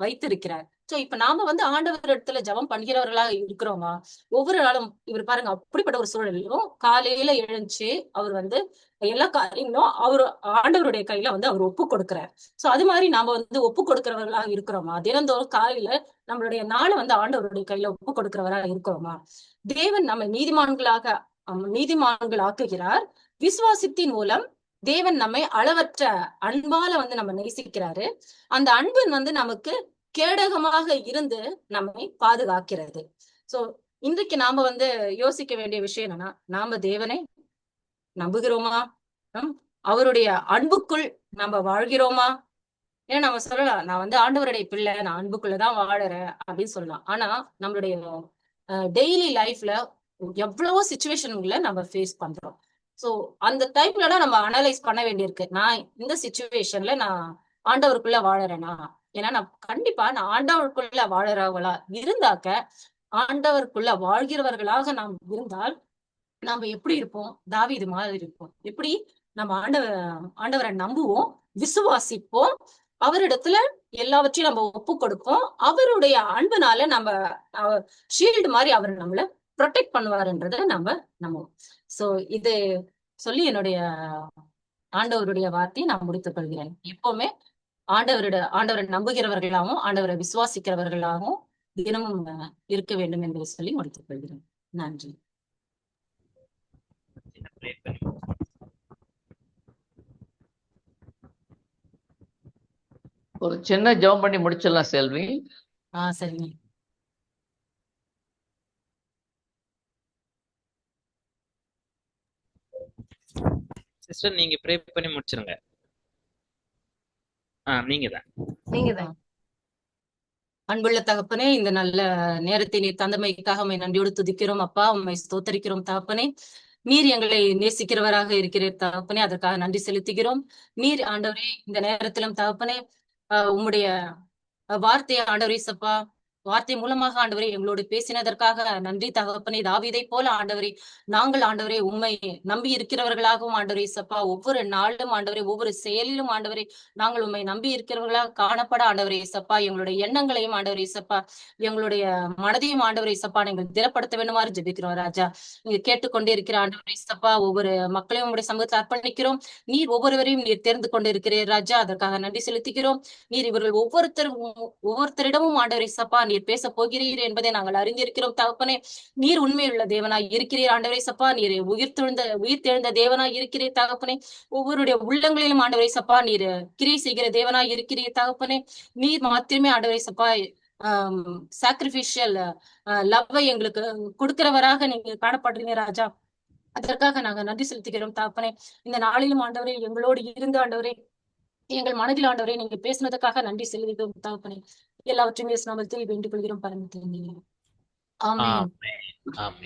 வைத்திருக்கிறார். சோ இப்ப நாம வந்து ஆண்டவர் இடத்துல ஜெபம் பண்ணுகிறவர்களா இருக்கிறோமா? ஒவ்வொரு நாளும் இவர் பாருங்க அப்படிப்பட்ட ஒரு சூழலிலும் காலையில எழுந்துச்சு அவர் வந்து எல்லா காரியங்களும் ஆண்டவருடைய கையில வந்து அவர் ஒப்பு கொடுக்கிறார். சோ அது மாதிரி நாம வந்து ஒப்பு கொடுக்கிறவர்களா இருக்கிறோமா? தினந்தோறும் காலையில நம்மளுடைய நாளை வந்து ஆண்டவருடைய கையில ஒப்பு கொடுக்கிறவரா இருக்கிறோமா? தேவன் நம்ம நீதிமான்கள் ஆக்குகிறார். விசுவாசத்தின் மூலம் தேவன் நம்மை அளவற்ற அன்பால வந்து நம்ம நேசிக்கிறாரு. அந்த அன்பு வந்து நமக்கு கேடகமாக இருந்து நம்மை பாதுகாக்கிறது. சோ இன்றைக்கு நாம வந்து யோசிக்க வேண்டிய விஷயம் என்னன்னா நாம தேவனை நம்புகிறோமா? அவருடைய அன்புக்குள் நம்ம வாழ்கிறோமா? ஏன்னா நம்ம சொல்லலாம் நான் வந்து ஆண்டவருடைய பிள்ளை, நான் அன்புக்குள்ளதான் வாழறேன் அப்படின்னு சொல்லலாம். ஆனா நம்மளுடைய டெய்லி லைஃப்ல எவ்வளவோ சிச்சுவேஷன்களை நம்ம ஃபேஸ் பண்றோம். சோ அந்த டைம்லலாம் நம்ம அனலைஸ் பண்ண வேண்டியிருக்கு. நான் இந்த சிச்சுவேஷன்ல நான் ஆண்டவருக்குள்ள வாழறேனா? ஏன்னா நான் ஆண்டவருக்குள்ள வாழறவங்களா இருந்தாக்க, ஆண்டவருக்குள்ள வாழ்கிறவர்களாக நாம் இருந்தால் நாம எப்படி இருப்போம்? தாவீது மாதிரி இருப்போம். எப்படி நம்ம ஆண்டவரை நம்புவோம், விசுவாசிப்போம், அவரிடத்துல எல்லாவற்றையும் நம்ம ஒப்பு கொடுப்போம். அவருடைய அன்புனால நம்ம ஷீல்டு மாதிரி அவர் நம்மள ப்ரொடெக்ட் பண்ணுவாருன்றத நம்ம நம்புவோம். சோ இது சொல்லி என்னுடைய ஆண்டவருடைய வார்த்தையை நான் முடித்துக் கொள்கிறேன். எப்பவுமே ஆண்டவரை நம்புகிறவர்களாகவும் ஆண்டவரை விசுவாசிக்கிறவர்களாகவும் தினமும் இருக்க வேண்டும் என்று சொல்லி முடித்துக் கொள்கிறேன். நன்றி. ஒரு சின்ன ஜெபம் பண்ணி முடிச்சிடலாம் செல்வி. சரிங்க. சிஸ்டர் நீங்க ப்ரே பண்ணி முடிச்சிருங்க. நீங்க தான். நீங்கதான். அன்புள்ள தகப்பனே, இந்த நல்ல நேரத்தை நீர் தந்தமைக்காக உம்மை நன்றியோடு துதிக்கிறோம் அப்பா. உம்மை ஸ்தோத்தரிக்கிறோம் தகப்பனே. நீர் எங்களை நேசிக்கிறவராக இருக்கிறீர் தகப்பனே, அதற்காக நன்றி செலுத்துகிறோம். நீர் ஆண்டவரே இந்த நேரத்திலும் தகப்பனே உம்முடைய வார்த்தையை ஆண்டவரே சப்பா, வார்த்தை மூலமாக ஆண்டவரே எங்களோடு பேசினதற்காக நன்றி தகப்பனே. தாவீதை போல ஆண்டவரே நாங்கள் ஆண்டவரே உம்மை நம்பி இருக்கிறவர்களாகவும் ஆண்டவரே சப்பா, ஒவ்வொரு நாளும் ஆண்டவரே ஒவ்வொரு செயலிலும் ஆண்டவரே நாங்கள் உம்மை நம்பி இருக்கிறவர்களாக காணப்பட ஆண்டவரே சப்பா, எங்களுடைய எண்ணங்களையும் ஆண்டவரே சப்பா, எங்களுடைய மனதையும் ஆண்டவரே சப்பா நீங்கள் திடப்படுத்த வேண்டுமாறு ஜெபிக்கிறோம் ராஜா. நீங்க கேட்டுக்கொண்டே இருக்கிற ஆண்டவரே சப்பா, ஒவ்வொரு மக்களையும் உங்களுடைய சமூகத்தில் அர்ப்பணிக்கிறோம். நீர் ஒவ்வொருவரையும் நீர் தெரிந்து கொண்டு இருக்கிறீர் ராஜா, அதற்காக நன்றி செலுத்துகிறோம். நீர் இவர்கள் ஒவ்வொருத்தரிடமும் ஆண்டவரே சப்பா நீர் பேச போகிறீர் என்பதை நாங்கள் அறிந்திருக்கிறோம் தகப்பனே. நீர் உண்மையுள்ள தேவனாய் இருக்கிறீர் ஆண்டவரே சப்பா, நீர் உயிர்த்தெழுந்த தேவனாய் இருக்கிறீர் தகப்பனே. ஒவ்வொருடைய உள்ளங்களிலும் ஆண்டவரே சப்பா நீர் கிரியை செய்கிற தேவனாய் இருக்கிறீர் தகப்பனே. நீர் மாத்திரமே ஆண்டவரே சப்பா சாக்ரிபிஷியல் லவ்வை எங்களுக்கு கொடுக்கிறவராக நீங்க காணப்படுறீங்க ராஜா, அதற்காக நாங்க நன்றி செலுத்துகிறோம் தகப்பனே. இந்த நாளிலும் ஆண்டவரே எங்களோடு இருந்து ஆண்டவரே எங்கள் மனதில் ஆண்டவரே நீங்க பேசினதுக்காக நன்றி செலுத்துகிறோம் தகப்பனே. எல்லாவற்றையும் நாமத்தில் வேண்டிக் கொள்கிறோம் பரம. ஆமென். ஆமென்.